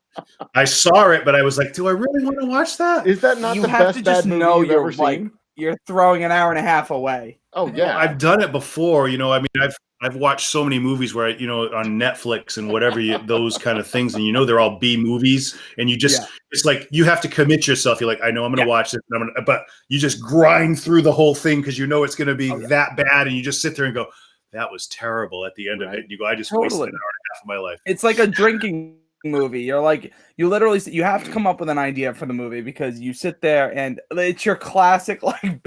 I saw it, but I was like, do I really want to watch that?
Is that not
you
the
have
best
to just
bad movie
know
you've
you're
ever seen?
You're throwing an hour and a half away.
Oh yeah,
I've done it before. I mean, I've watched so many movies where on Netflix and whatever those kind of things, and they're all B movies, and you just it's like you have to commit yourself. You're like, I know I'm going to watch this, but you just grind through the whole thing because it's going to be that bad, and you just sit there and go, that was terrible at the end of it. And you go, I just wasted an hour and a half of my life.
It's like a drinking movie. You're like, you have to come up with an idea for the movie because you sit there and it's your classic like.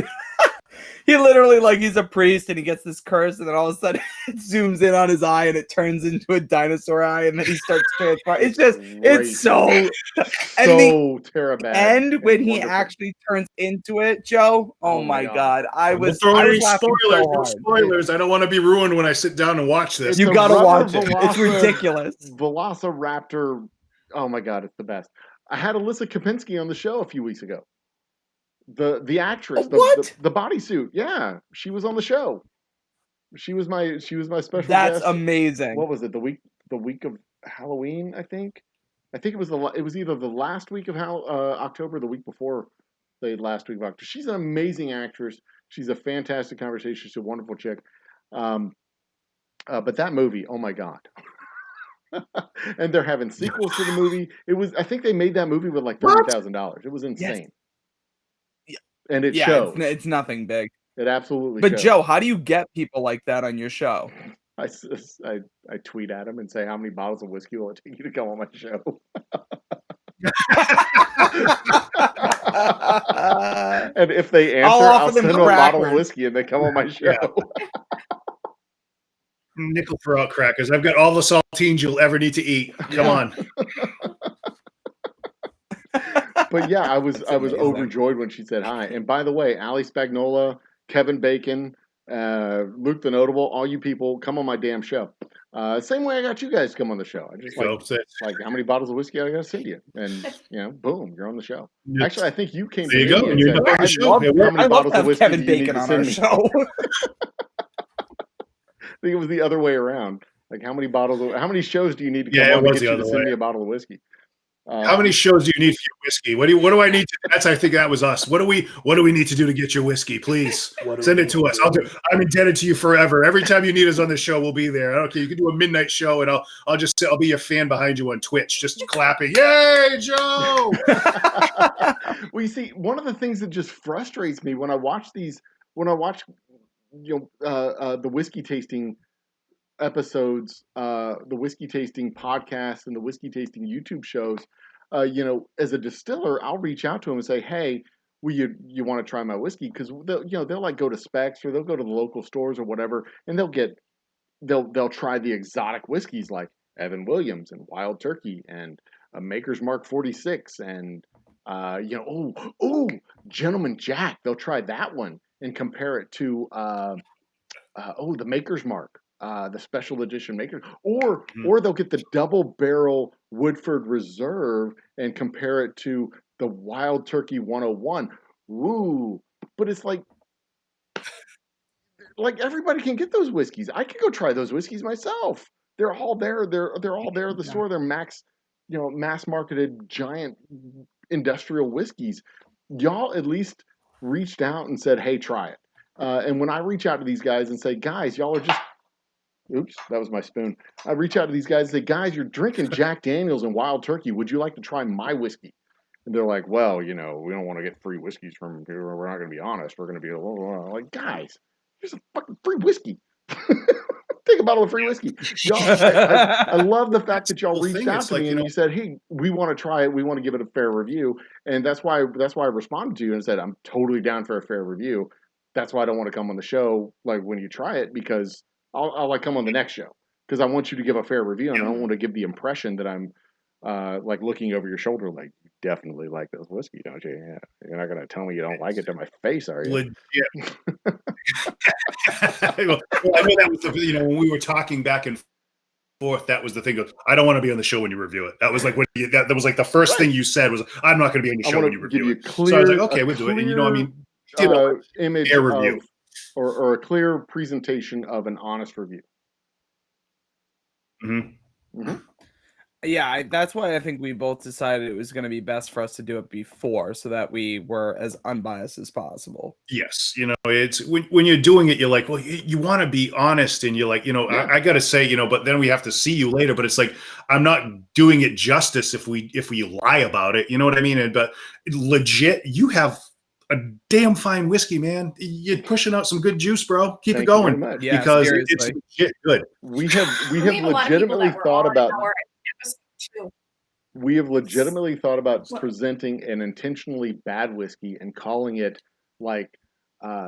He literally, like, he's a priest and he gets this curse, and then all of a sudden it zooms in on his eye and it turns into a dinosaur eye, and then he starts transforming. It's just, it's so
terrible.
And when he actually turns into it, Joe, oh my God. I was
spoilers.
So
spoilers. I don't want to be ruined when I sit down and watch this.
You got to watch it. It's ridiculous.
Velociraptor. Oh my God, it's the best. I had Alyssa Kapinski on the show a few weeks ago. The actress, the bodysuit, yeah, she was on the show. She was my special guest.
That's amazing.
What was it? The week of Halloween, I think. It was either the last week of October, or the week before the last week of October. She's an amazing actress. She's a fantastic conversation. She's a wonderful chick. But that movie, oh my God. And they're having sequels to the movie. I think they made that movie with like $30,000. It was insane. Yes. And it shows.
It's nothing big.
It absolutely
But
shows.
Joe, how do you get people like that on your show?
I tweet at them and say, how many bottles of whiskey will it take you to come on my show? And if they answer, I'll send them a bottle of whiskey and they come on my show.
Yeah. Nickel for out crackers. I've got all the saltines you'll ever need to eat. Come on.
But yeah, I was overjoyed when she said hi. And by the way, Ali Spagnola, Kevin Bacon, Luke the Notable, all you people, come on my damn show. Same way I got you guys to come on the show. I just like how many bottles of whiskey I got to send you, and boom, you're on the show. Actually, I think you came.
There you go.
And you're on the show.
I love to have Kevin Bacon on our show.
I think it was the other way around. Like how many shows do you need to come on to get you to send me a bottle of whiskey?
How many shows do you need for your whiskey? What do I need to? I think that was us. What do we need to do to get your whiskey? Please send it to us. I'm indebted to you forever. Every time you need us on the show, we'll be there. Okay, you can do a midnight show, and I'll be a fan behind you on Twitch, just clapping. Yay, Joe!
Well, you see, one of the things that just frustrates me when I watch the whiskey tasting episodes, the whiskey tasting podcasts, and the whiskey tasting YouTube shows, as a distiller, I'll reach out to them and say, "Hey, you want to try my whiskey?" Because they'll like go to Specs or they'll go to the local stores or whatever, and they'll try the exotic whiskeys like Evan Williams and Wild Turkey and Maker's Mark 46 and Gentleman Jack. They'll try that one and compare it to the Maker's Mark, the special edition Maker's, or they'll get the double barrel Woodford Reserve and compare it to the Wild Turkey 101. Woo! But it's like everybody can get those whiskeys. I can go try those whiskeys myself. They're all there. They're all there at the store. They're mass marketed giant industrial whiskeys. Y'all at least reached out and said, "Hey, try it." And when I reach out to these guys and say, "Guys, y'all are just," oops, that was my spoon. I reach out to these guys and say, "Guys, you're drinking Jack Daniels and Wild Turkey. Would you like to try my whiskey?" And they're like, "Well, we don't want to get free whiskeys from here. We're not going to be honest. We're going to be like, guys, here's a fucking free whiskey. Take a bottle of free whiskey." Y'all, I love the fact that y'all reached out to me and you said, "Hey, we want to try it. We want to give it a fair review." And that's why I responded to you and said, "I'm totally down for a fair review." That's why I don't want to come on the show like when you try it, because I'll like come on the next show because I want you to give a fair review and I don't want to give the impression that I'm like looking over your shoulder like, "You definitely like this whiskey, don't you? Yeah. You're not going to tell me you don't like it to my face, are you?"
Legit. Well, I mean, that was when we were talking back and forth, that was the thing of, I don't want to be on the show when you review it. That was like that was like the first thing you said was, "I'm not going to be on the show when you review it." So I was like, "Okay, we'll do it." And
image
fair review
or a clear presentation of an honest review.
Mm-hmm.
Mm-hmm.
Yeah, that's why I think we both decided it was going to be best for us to do it before, so that we were as unbiased as possible.
Yes, it's when you're doing it, you're like, well, you want to be honest, and you're like, I got to say, but then we have to see you later. But it's like, I'm not doing it justice if we lie about it. You know what I mean? But legit, you have a damn fine whiskey, man. You're pushing out some good juice, bro. Keep it going,
yeah,
because
seriously.
it's legit good.
We have legitimately thought about. We have legitimately thought about presenting an intentionally bad whiskey and calling it like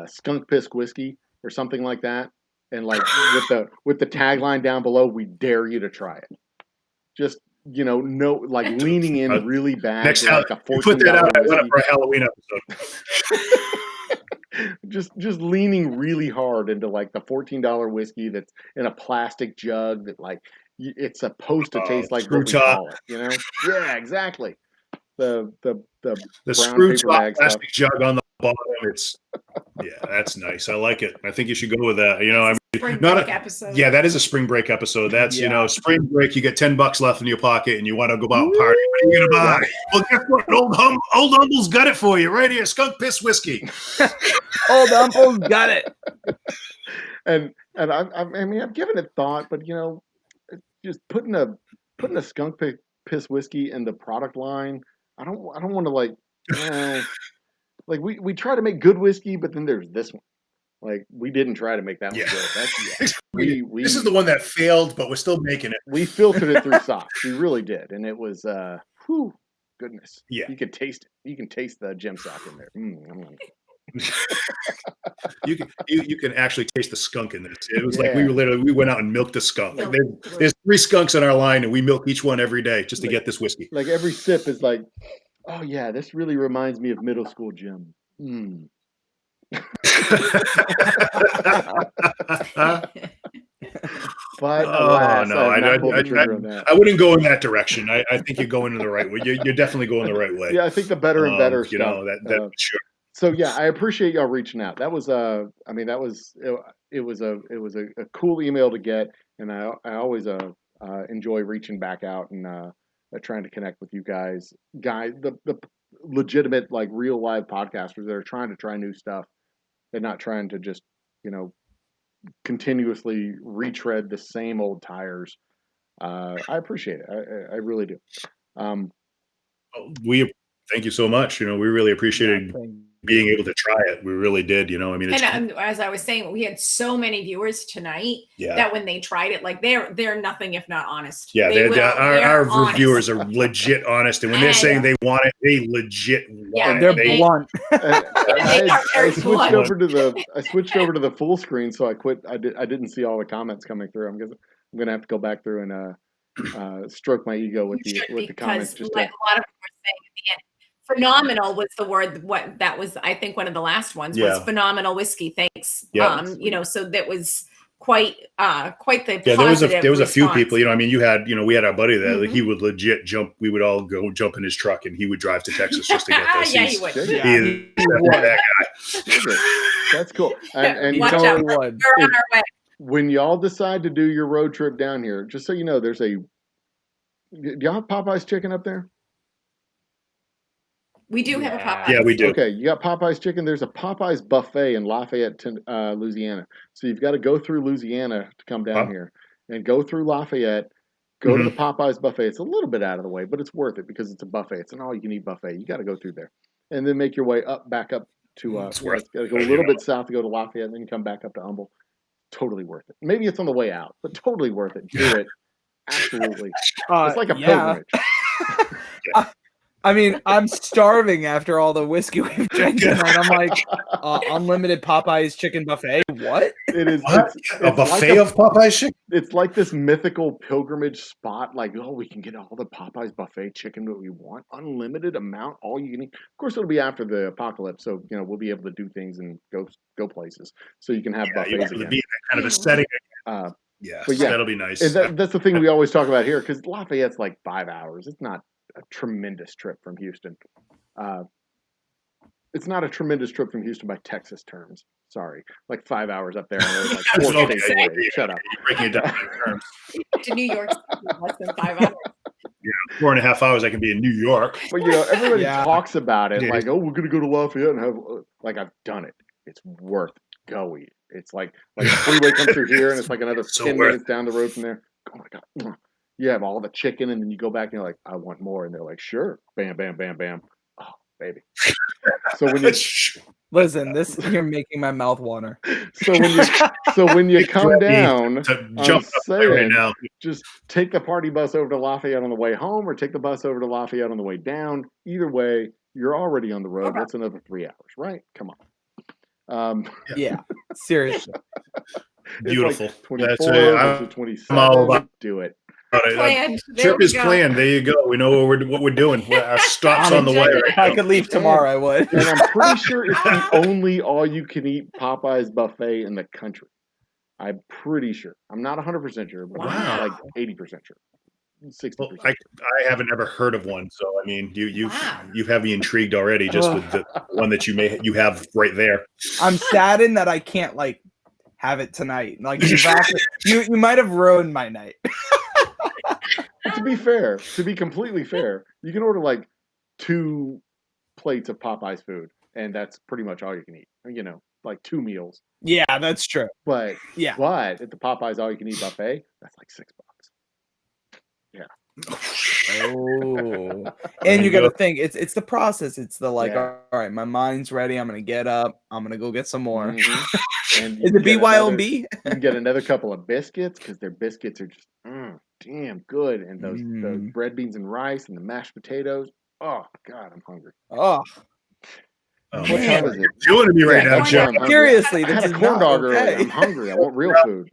Skunk Piss Whiskey or something like that, and like with the tagline down below, "We dare you to try it." Just leaning in really bad.
Next time,
like
you put that out, I went up for a Halloween
episode. just leaning really hard into like the $14 whiskey that's in a plastic jug that like it's supposed to taste like what we call it, Yeah, exactly. The
screw top plastic jug on the bottom. That's nice. I like it. I think you should go with that.
Spring break episode.
Yeah, that is a spring break episode. That's spring break. You get $10 left in your pocket, and you want to go out and party. What are you gonna buy? Well, guess what? Old Humble's got it for you right here. Skunk Piss Whiskey.
Old Humble's got it.
And I mean, I've given it thought, but just putting a Skunk Piss Whiskey in the product line, I don't want to like we try to make good whiskey, but then there's this one. Like, we didn't try to make that one good.
This is the one that failed, but we're still making it.
We filtered it through socks. We really did, and it was goodness.
Yeah,
you could taste it. You can taste the gem sock in there.
You can actually taste the skunk in this. It was like we went out and milked a skunk. Like there's 3 skunks in our line, and we milk each one every day just to get this whiskey.
Like every sip is like, oh yeah, this really reminds me of middle school gym. But alas,
I wouldn't go in that direction. I think you're going in the right way. You're definitely going the right way.
Yeah, I think the better and better stuff.
Sure.
So yeah, I appreciate y'all reaching out. That was it was a cool email to get, and I always enjoy reaching back out and trying to connect with you guys, the legitimate like real live podcasters that are trying to try new stuff and not trying to just continuously retread the same old tires. I appreciate it. I really do.
Thank you so much. We really appreciated being able to try it. We really did. I mean,
and as I was saying, we had so many viewers tonight that when they tried it, like they're nothing if not honest.
Yeah, our reviewers are legit honest, and when they're saying they want it, they legit want
it. They're blunt.
I switched over to the full screen, so I quit. I didn't see all the comments coming through. I'm gonna have to go back through and stroke my ego with the comments. Just
a lot of them were saying at the end. Phenomenal was the word. What that was, I think, one of the last ones was phenomenal whiskey. Thanks. So that was quite the
there was a few people. I mean, we had our buddy there. He would legit jump. We would all go jump in his truck, and he would drive to Texas just to get this.
He would.
He that
guy. That's cool. And
watch out, we're on our way.
When y'all decide to do your road trip down here, just so you know, do y'all have Popeye's chicken up there?
We do have a Popeyes.
Yeah, we do.
Okay, you got Popeye's chicken. There's a Popeye's buffet in Lafayette, Louisiana. So you've got to go through Louisiana to come down here and go through Lafayette, go to the Popeye's buffet. It's a little bit out of the way, but it's worth it because it's a buffet. It's an all-you-can-eat buffet. You got to go through there. And then make your way back up to, go a little bit south to go to Lafayette, and then you come back up to Humble. Totally worth it. Maybe it's on the way out, but totally worth it. Do it. Absolutely. It's like a pilgrimage.
I mean, I'm starving after all the whiskey we've drank tonight. I'm like, unlimited Popeye's chicken buffet. What?
It is
a buffet of Popeye's chicken.
It's like this mythical pilgrimage spot. Like, we can get all the Popeye's buffet chicken that we want, unlimited amount, all you can eat. Of course, it'll be after the apocalypse, so we'll be able to do things and go places. So you can have buffets again.
Be kind of a setting. But that'll be nice.
That's the thing we always talk about here because Lafayette's like 5 hours. It's not a tremendous trip from Houston. It's not a tremendous trip from Houston by Texas terms. Sorry, like 5 hours up there. And like 4 states away. Shut up.
You're breaking it down in terms.
To New York, less than 5 hours.
Yeah, 4.5 hours. I can be in New York.
But everybody talks about it like, we're gonna go to Lafayette and have like I've done it. It's worth going. It's like a freeway comes through here and it's like another 10 minutes down the road from there. Oh my god. You have all the chicken, and then you go back and you're like, I want more. And they're like, sure. Bam, bam, bam, bam. Oh, baby. So when you
listen, you're making my mouth water.
So when you come down,
jump up there right now.
Just take the party bus over to Lafayette on the way home, or take the bus over to Lafayette on the way down. Either way, you're already on the road. That's another 3 hours, right? Come on.
Yeah, seriously.
Beautiful.
Like 24
I'm
27.
all about
do it.
Trip is planned. There you go. We know what we're doing. Our stop's on the way.
If I could leave tomorrow, I would.
And I'm pretty sure it's the only all-you-can-eat Popeye's buffet in the country. I'm pretty sure. I'm not 100% sure, but I'm like 80% sure. 60%.
Well, I haven't ever heard of one, so I mean, you have me intrigued already just with the one that you have right there.
I'm saddened that I can't have it tonight. Like you might have ruined my night.
To be completely fair, you can order 2 plates of Popeye's food, and that's pretty much all you can eat. 2 meals.
Yeah, that's true.
But at the Popeye's all you can eat buffet, that's like $6. Yeah.
Oh, and you got to think it's the process. It's the all right, my mind's ready. I'm gonna get up. I'm gonna go get some more.
Mm-hmm. And
is it BYOB?
You can get another couple of biscuits because their biscuits are just damn good. And those bread, beans, and rice, and the mashed potatoes. Oh God, I'm hungry.
Oh.
What time is it?
You're doing to me right now, Joe.
Seriously,
I had a corn dog earlier. I'm hungry. I want real food.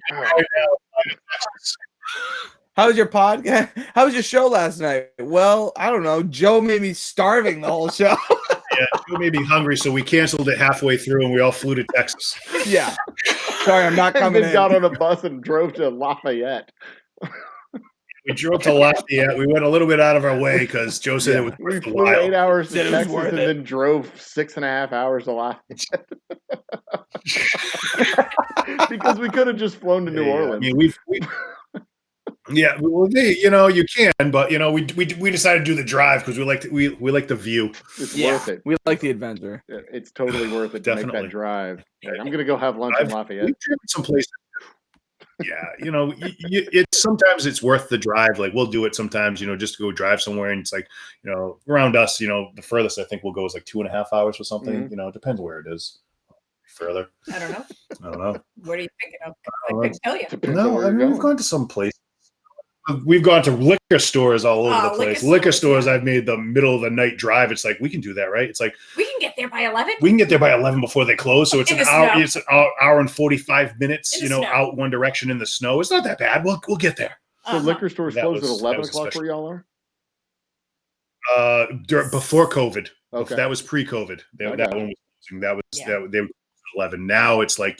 How was your podcast? How was your show last night? Well, I don't know. Joe made me starving the whole show.
Yeah, Joe made me hungry, so we canceled it halfway through, and we all flew to Texas.
Yeah. Sorry, I'm not coming in.
Got on a bus and drove to Lafayette.
We drove to Lafayette. We went a little bit out of our way because Joe said it was
we flew 8 hours to Texas and then drove 6.5 hours to Lafayette. Because we could have just flown to New Orleans.
I mean, you can, but we decided to do the drive because we like the view.
It's worth it.
We like the adventure.
It's totally worth it to make that drive. I'm gonna go have lunch in Lafayette.
We've driven some places. Yeah, it's sometimes it's worth the drive. Like we'll do it sometimes, just to go drive somewhere, and it's like, around us, the furthest I think we'll go is like 2.5 hours or something.
Mhm.
It depends where it is. Further,
I don't know.
I don't know.
What are you thinking of? I couldn't tell you.
Depends on
No,
where
I
you're
mean we've
going.
gone to some places. We've gone to liquor stores all over the place. Liquor stores,
yeah.
I've made the middle of the night drive. It's like we can do that, right? It's like
We can get there by 11.
we can get there by 11 before they close. So it's
In
an
the
hour.
snow.
It's an hour and 45 minutes.
In the snow.
Out one direction in the snow. It's not that bad. We'll get there.
So liquor stores
That
close
was-
at
that
11
was
o'clock where y'all are?
Before COVID.
Okay.
That was pre-COVID. That
Okay.
one was closing. That was
Yeah.
they were 11. Now it's like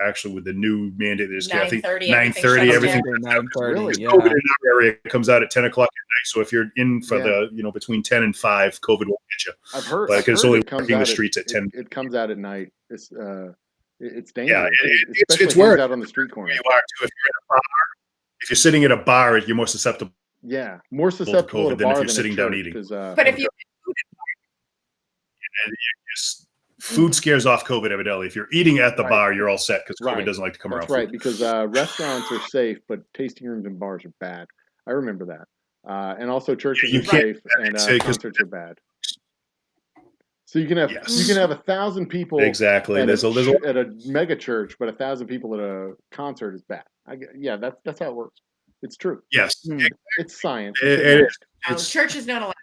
actually with the new mandate, there's I think
9:30,
9:30.
everything
Everything.
9:30.
Really?
Yeah.
COVID in our area comes out at 10 o'clock at night. So if you're in for
Yeah.
the between 10 and 5, COVID won't get you.
I've heard.
Like,
I've
it's
heard
only
it comes
working the
out
streets at 10.
It comes out at night. It's dangerous.
it's
Especially
worse.
hangs out on the street corner.
You are too. If you're in a bar, if you're sitting at a bar, you're more susceptible.
Yeah, more susceptible
COVID
at a
than if
bar
you're
than
sitting
at
down
church,
eating.
'cause,
But if you
Food scares off COVID, evidently. If you're eating at the
Right.
bar, you're all set because COVID
Right.
doesn't like to come
That's
around.
right,
Food.
because restaurants are safe, but tasting rooms and bars are bad. I remember that. And also churches
you
are
can't-
safe and
say 'cause-
concerts are bad. So you can have
Yes.
you can have 1,000 people
Exactly.
at
There's a
at a mega church, but 1,000 people at a concert is bad. That's how it works. It's true.
yes.
It's science.
It
It's
is. It's,
church is not allowed.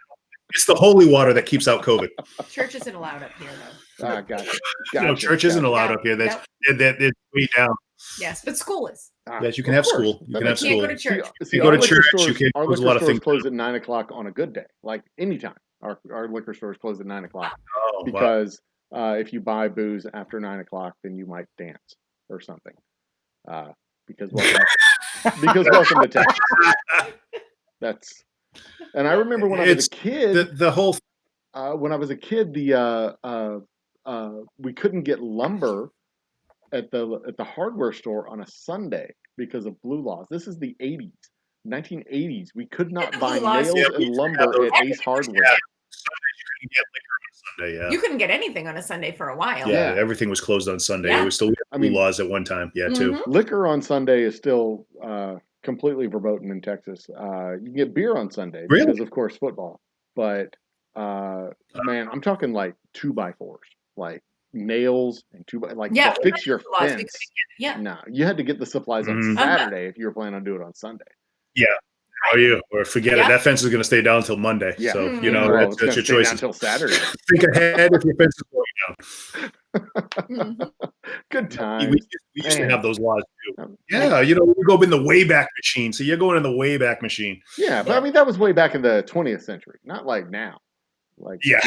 it's the holy water that keeps out COVID.
Church isn't allowed up here though.
Gotcha.
Church isn't allowed
No,
up here. That's
no.
it's way down.
Yes, but school is.
Yes, you can
Of
have
course.
school. You
That
can have
makes
You can't
school.
go to church.
See,
You go
our
to
liquor
church,
stores-
you can
our
close a
liquor
lot of
stores
things
close at 9 o'clock on a good day, like anytime. Our liquor stores close at 9 o'clock
Oh, wow.
because if you buy booze after 9 o'clock, then you might dance or something. Because welcome to Texas. That's. And I remember when I was a kid.
The whole
When I was a kid, we couldn't get lumber at the hardware store on a Sunday because of blue laws. This is the 80s, 1980s. We could not buy
Blue laws.
nails and lumber at Ace Hardware.
Sunday, you couldn't get liquor on Sunday. Yeah.
You couldn't get anything on a Sunday for a while.
Yeah,
Yeah.
everything was closed on Sunday.
Yeah.
It was still
I mean-
laws at one time. Yeah, too.
Mhm.
Liquor on Sunday is still completely verboten in Texas. You can get beer on Sunday
Really?
because, of course, football. But man, I'm talking like 2x4s, like nails and
Yeah,
to fix your
laws we couldn't
fence.
Yeah.
No, you had to get the supplies on
Mhm.
Saturday if you were planning on doing it on Sunday.
Oh, you or forget
Yeah.
it. That fence is going to stay down until Monday.
Yeah.
So
Mhm.
Well, it's
that's
gonna
your
stay down
choice.
until Saturday.
Think ahead if your fence is going down.
Mhm.
Good
We
times.
used to
Man.
have those laws too.
Um,
Yeah, we go in the Wayback Machine. So you're going in the Wayback Machine.
Yeah, but I mean that was way back in the 20th century, not like now. Like
Yeah.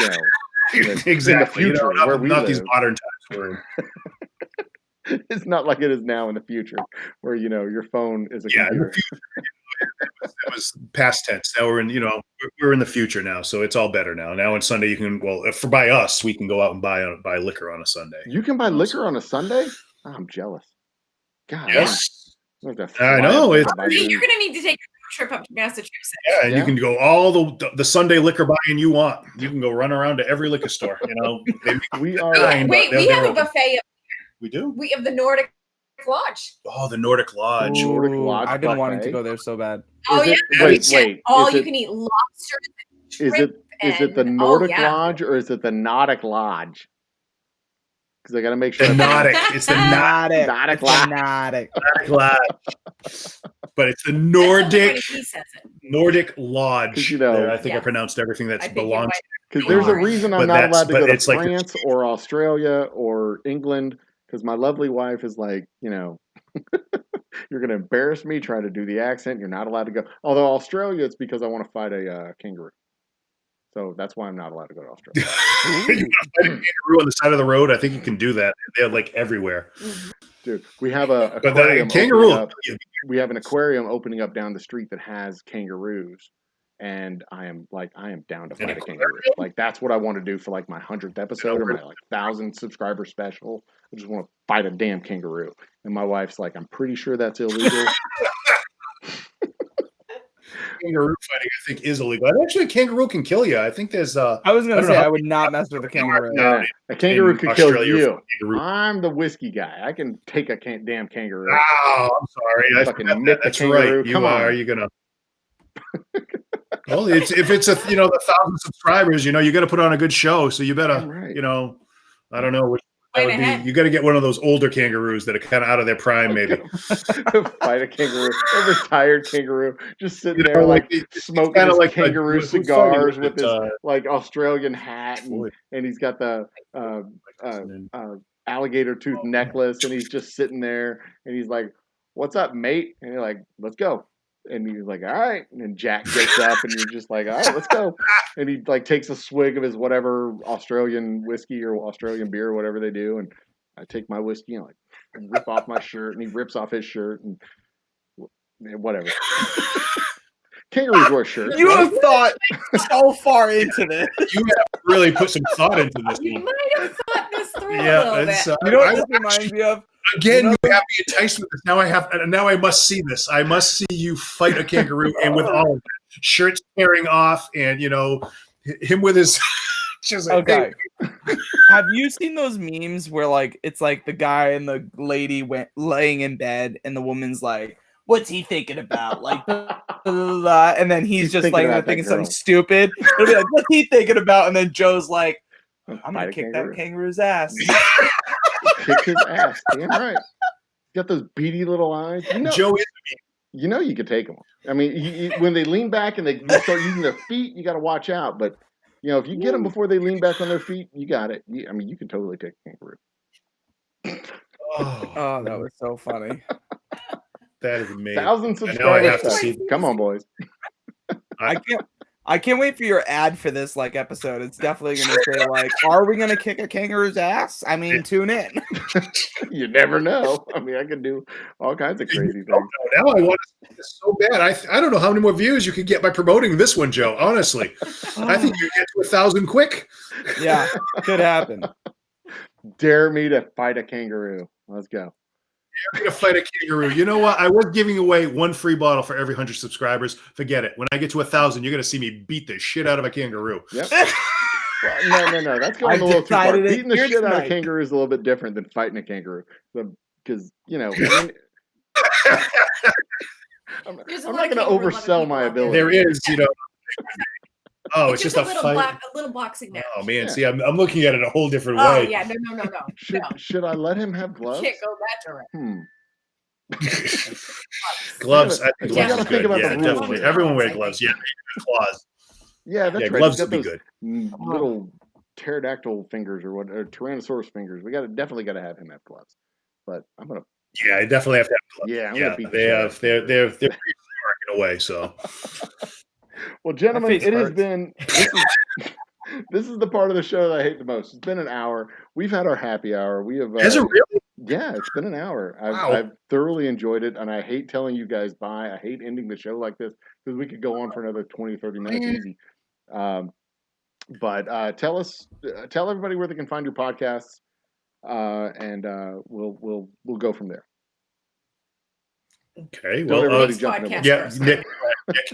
in the
Exactly.
future,
not
where we
not these
live.
modern times we're in.
It's not like it is now in the future, where your phone is a
Yeah, in the
computer.
That was past tense. Now we're in, we're in the future now, so it's all better now. Now on Sunday you can, by us, we can go out and buy liquor on a Sunday.
You can buy liquor on a Sunday? I'm jealous. God,
Yes,
I'm gonna have to
I
fly
know,
up
it's-
to buy
You're
booze.
going to need to take a trip up to Massachusetts.
yeah, and
Yeah.
you can go all the Sunday liquor buying you want. You can go run around to every liquor store.
We are.
Fine.
Wait,
they're-
we have
they're
a buffet.
we do.
We have the Nordic Lodge.
Oh, the Nordic Lodge.
Ooh. Nordic
Ooh,
Lodge
I've been wanting to
buffet?
go there so bad.
Oh,
Is
yeah.
it- wait, wait.
Oh,
Is
you
it-
can eat lobster.
Is it the
and-
Nordic
oh, yeah.
Lodge or is it the Nautic Lodge? Because I got to make sure.
The Nautic. It's the Nautic
Nautic Lodge.
Lodge. But it's the
That's
Nordic
when he says it.
Nordic Lodge.
'Cause,
There, I think I
Yeah.
pronounced everything
I
that
think you
belongs.
might-
Because there's a reason I'm
But
not
that's-
allowed to
but
go to
it's like-
France or Australia or England because my lovely wife is like, you're going to embarrass me trying to do the accent. You're not allowed to go. Although Australia, it's because I want to fight a kangaroo. So that's why I'm not allowed to go to Australia.
You can fight a kangaroo on the side of the road. I think you can do that. They're like everywhere.
Dude, we have a
But the
aquarium
kangaroo.
opening up. We have an aquarium opening up down the street that has kangaroos. And I am down to fight a kangaroo. Like that's what I want to do for like my 100th episode or my 1,000 subscriber special. I just want to fight a damn kangaroo. And my wife's like, I'm pretty sure that's illegal.
kangaroo fighting, I think, is illegal. And actually, a kangaroo can kill you. I think there's.
I was going to say I would not mess with a kangaroo.
No. A kangaroo could kill you.
Kangaroo.
I'm the whiskey guy. I can take a damn kangaroo.
Oh, I'm sorry.
Fucking nick the kangaroo.
Right.
Come on.
Are you gonna? Well, if it's the 1,000 subscribers, you got to put on a good show. So you better, I don't know what that would be. You got to get one of those older kangaroos that are kind of out of their prime, maybe.
Fight a kangaroo, a retired kangaroo, just sitting there smoking his like kangaroo cigars with his Australian hat, and he's got the alligator tooth necklace, and he's just sitting there, and he's like, "What's up, mate?" And you're like, "Let's go." And he's like, "All right." And then Jack gets up, and you're just like, "All right, let's go." And he takes a swig of his whatever Australian whiskey or Australian beer or whatever they do, and I take my whiskey and rip off my shirt, and he rips off his shirt and whatever. Kangaroos wear shirts.
You have thought so far into this.
You have really put some thought into this.
You might have thought this through a little bit.
You know what this reminds me of?
Again, you have me enticed with this. Now I must see this. I must see you fight a kangaroo, and with all of it, shirts tearing off, and him with his.
Okay. Have you seen those memes where it's like the guy and the lady laying in bed, and the woman's like, "What's he thinking about?" And then he's just thinking something stupid. It'll be like, "What's he thinking about?" And then Joe's like, "I'm gonna kick that kangaroo's ass."
Kick his ass. Damn right. Got those beady little eyes.
Joe is.
You could take them. I mean, when they lean back and they start using their feet, you got to watch out. But if you get them before they lean back on their feet, you got it. You can totally take a kangaroo.
Oh, that was so funny.
That is amazing.
1,000 subscribers.
I have to see.
Come on, boys.
I can't wait for your ad for this episode. It's definitely going to say "Are we going to kick a kangaroo's ass?" I mean, tune in.
You never know. I mean, I can do all kinds of crazy things.
Now I want to see this so bad. I don't know how many more views you could get by promoting this one, Joe. Honestly, I think you get to 1,000 quick.
Yeah, could happen.
Dare me to fight a kangaroo. Let's go.
Dare me to fight a kangaroo. You know what? I was giving away one free bottle for every 100 subscribers. Forget it. When I get to 1,000, you're going to see me beat the shit out of a kangaroo.
Yep. No. That's going a little too far. Beating the shit out of a kangaroo is a little bit different than fighting a kangaroo. Because, I'm not going to oversell my ability.
There is, Oh, it's just a
little
fight.
A little boxing match.
Oh man, see, I'm looking at it a whole different
Oh
way.
yeah, no.
Should I let him have gloves?
Can't go that direction.
Gloves. I think
Yeah,
gloves is good.
about
Yeah,
the rules.
definitely. Everyone wear gloves. Yeah, claws.
Yeah, that's right.
Gloves would be good.
Little pterodactyl fingers or Tyrannosaurus fingers. We definitely got to have him have gloves. But I'm gonna.
Yeah, I definitely have to have gloves.
Yeah, I'm
gonna beat they're pretty smart in a way. So.
Well, gentlemen, it has been. This is the part of the show that I hate the most. It's been an hour. We've had our happy hour. We have.
Is it really?
Yeah, it's been an hour.
Wow.
I've thoroughly enjoyed it, and I hate telling you guys bye. I hate ending the show like this because we could go on for another 20, 30 minutes easy. But tell everybody where they can find your podcasts, and we'll go from there.
Okay.
Well,
yeah, Nick,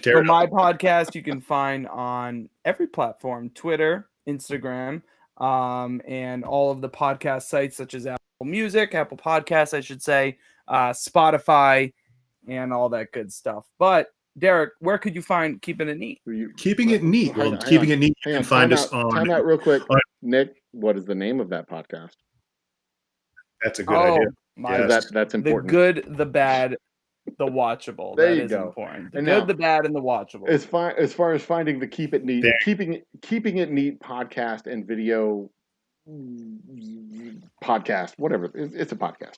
For my podcast, you can find on every platform: Twitter, Instagram, and all of the podcast sites such as Apple Music, Apple Podcasts, I should say, Spotify, and all that good stuff. But Derek, where could you find Keeping It Neat?
Keeping It Neat. Well, Keeping It Neat, you can find us on.
Time out real quick, Nick. What is the name of that podcast?
That's a good idea.
Yes. That's important.
The Good, the Bad, the Watchable.
There
that
you
is
go.
Important. The Good, the Bad, and the Watchable.
As far as finding the Keep It Neat, keeping it neat podcast and video podcast, whatever. It's a podcast.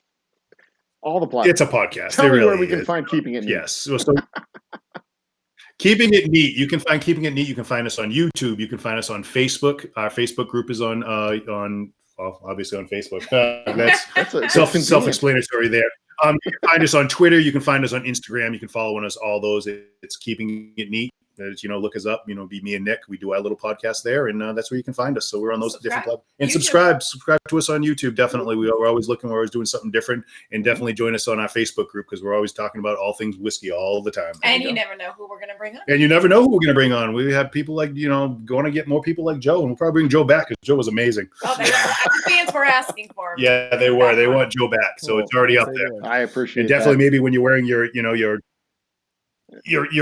All the platforms.
It's a podcast.
Tell me where we can find Keeping It Neat.
Yes. So Keeping It Neat. You can find Keeping It Neat. You can find us on YouTube. You can find us on Facebook. Our Facebook group is on obviously on Facebook. That's self-explanatory there. You can find us on Twitter. You can find us on Instagram. You can follow us all those. It's Keeping It Neat. look us up. Be me and Nick. We do our little podcast there, and that's where you can find us. So we're on those different platforms. And subscribe to us on YouTube. Definitely, we're always looking. We're always doing something different, and definitely join us on our Facebook group because we're always talking about all things whiskey all the time.
And you never know who we're going to bring on.
And you never know who we're going to bring on. We have people like going to get more people like Joe, and we'll probably bring Joe back because Joe was amazing.
Oh, the fans were asking for him.
Yeah, they were. They want Joe back, so it's already up there.
I appreciate
it. Definitely,
that.
maybe when you're wearing your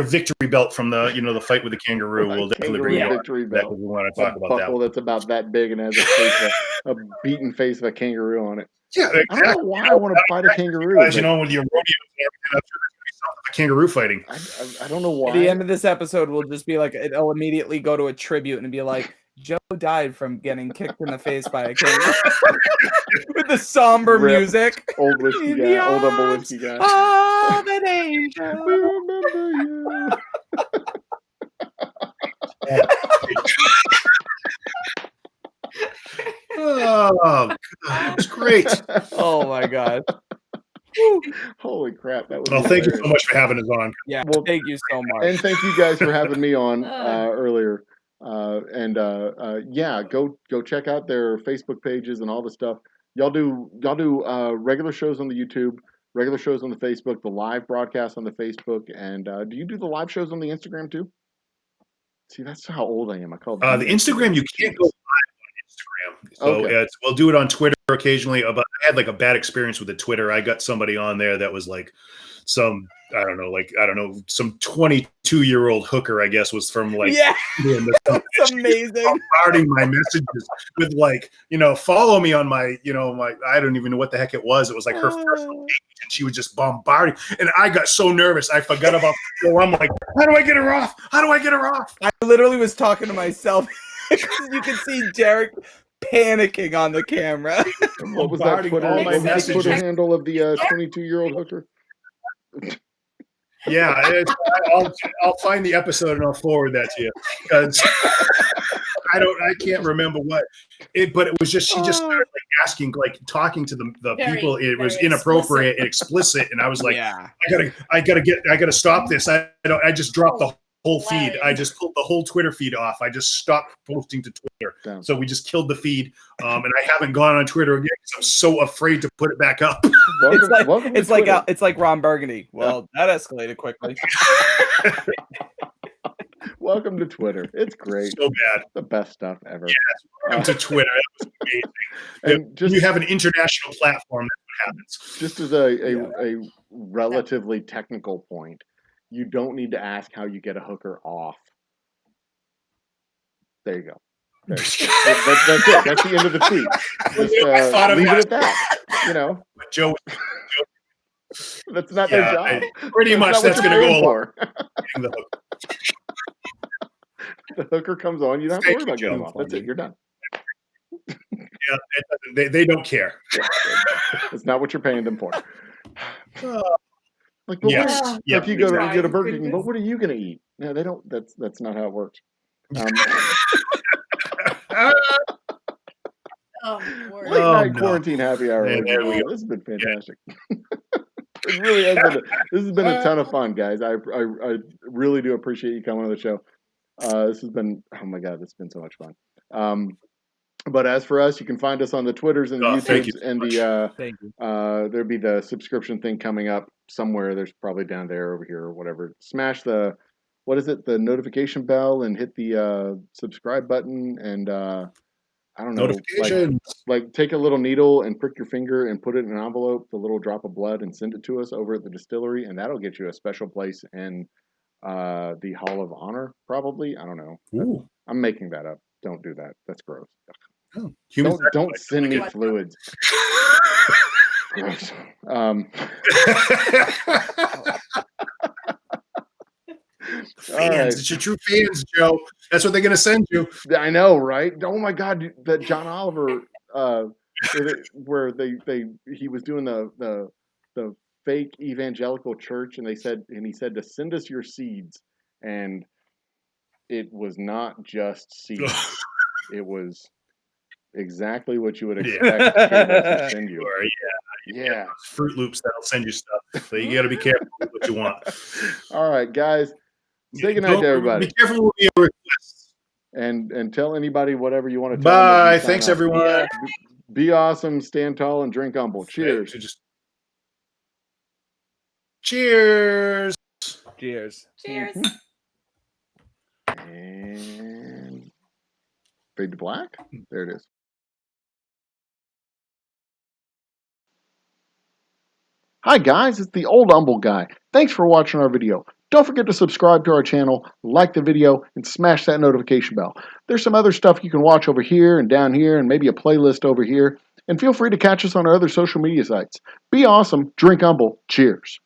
victory belt from the the fight with the kangaroo, we'll definitely bring you
victory belt.
We want to talk about that.
That's about that big and has a beaten face of a kangaroo on it.
Yeah, exactly.
I don't know why I want to fight a kangaroo.
As with your rodeo, a kangaroo fighting.
I don't know why.
At the end of this episode, we'll just be like, it'll immediately go to a tribute and be like, Joe died from getting kicked in the face by a kangaroo. With the somber music.
Old whiskey guy. Old double whiskey guy.
Oh, the danger.
We remember you.
Oh, God, it's great.
Oh, my God.
Holy crap. That was
well, thank you so much for having us on.
Yeah, thank you so much.
And thank you guys for having me on earlier. Yeah, go check out their Facebook pages and all the stuff. Y'all do regular shows on the YouTube, regular shows on the Facebook, the live broadcast on the Facebook, and do you do the live shows on the Instagram too? See, that's how old I am. I call
the Instagram. You can't go live on Instagram, so we'll do it on Twitter occasionally. But I had like a bad experience with the Twitter. I got somebody on there that was like some. I don't know, some 22-year-old hooker, I guess, was from like,
that's amazing.
Bombarding my messages with like, follow me on my, I don't even know what the heck it was. It was like her personal page, and she was just bombarding. And I got so nervous, I forgot about the show. I'm like, how do I get her off? How do I get her off?
I literally was talking to myself. You can see Derek panicking on the camera.
What was that Twitter handle of the 22-year-old hooker?
Yeah, I'll find the episode and I'll forward that to you because I can't remember what but it was just she just started like asking, like talking to the people. It was inappropriate and explicit, and I was like, I gotta stop this. I just dropped the whole feed. I just pulled the whole Twitter feed off. I just stopped posting to Twitter. Damn. So we just killed the feed. And I haven't gone on Twitter again because I'm so afraid to put it back up.
It's like Ron Burgundy. Well, that escalated quickly.
Welcome to Twitter. It's great.
So bad.
The best stuff ever.
Yes. Welcome to Twitter. That was amazing. And you have an international platform. That's what happens.
Just as a relatively technical point, you don't need to ask how you get a hooker off. There you go. That's it. That's the end of the tweet. Just leave it at that.
Joe.
That's not their job.
Pretty much that's going to go along.
The hooker comes on. You don't have to worry about getting off. That's it. You're done.
Yeah, they don't care.
It's not what you're paying them for. Like,
if
you go to get a Burger King, but what are you going to eat? No, they don't. That's not how it works. Late night quarantine happy hour. This has been fantastic. It really has been. This has been a ton of fun, guys. I really do appreciate you coming on the show. This has been. Oh my God, this has been so much fun. But as for us, you can find us on the Twitters and the YouTubes and there'll be the subscription thing coming up somewhere. There's probably down there, over here, or whatever. Smash the notification bell and hit the subscribe button and I don't know, like take a little needle and prick your finger and put it in an envelope, a little drop of blood, and send it to us over at the distillery, and that'll get you a special place in the Hall of Honor, probably. I don't know.
Ooh.
I'm making that up. Don't do that. That's gross.
Oh,
don't send me fluids. Gross.
Fans, it's your true fans, Joe. That's what they're going to send you.
I know, right? Oh my God, that John Oliver, where he was doing the fake evangelical church, and he said to send us your seeds, and it was not just seeds. It was exactly what you would expect to send you. Yeah.
Fruit Loops that'll send you stuff. So you got to be careful with what you want.
All right, guys. Say goodnight to everybody.
Be careful with your requests.
And tell anybody whatever you want to tell
Bye.
them.
Thanks, everyone.
Yeah.
Be awesome, stand tall, and drink humble. Cheers.
Cheers.
Cheers.
Cheers.
And fade to black. There it is. Hi guys, it's the Old Humble Guy. Thanks for watching our video. Don't forget to subscribe to our channel, like the video, and smash that notification bell. There's some other stuff you can watch over here and down here, and maybe a playlist over here. And feel free to catch us on our other social media sites. Be awesome, drink humble, cheers.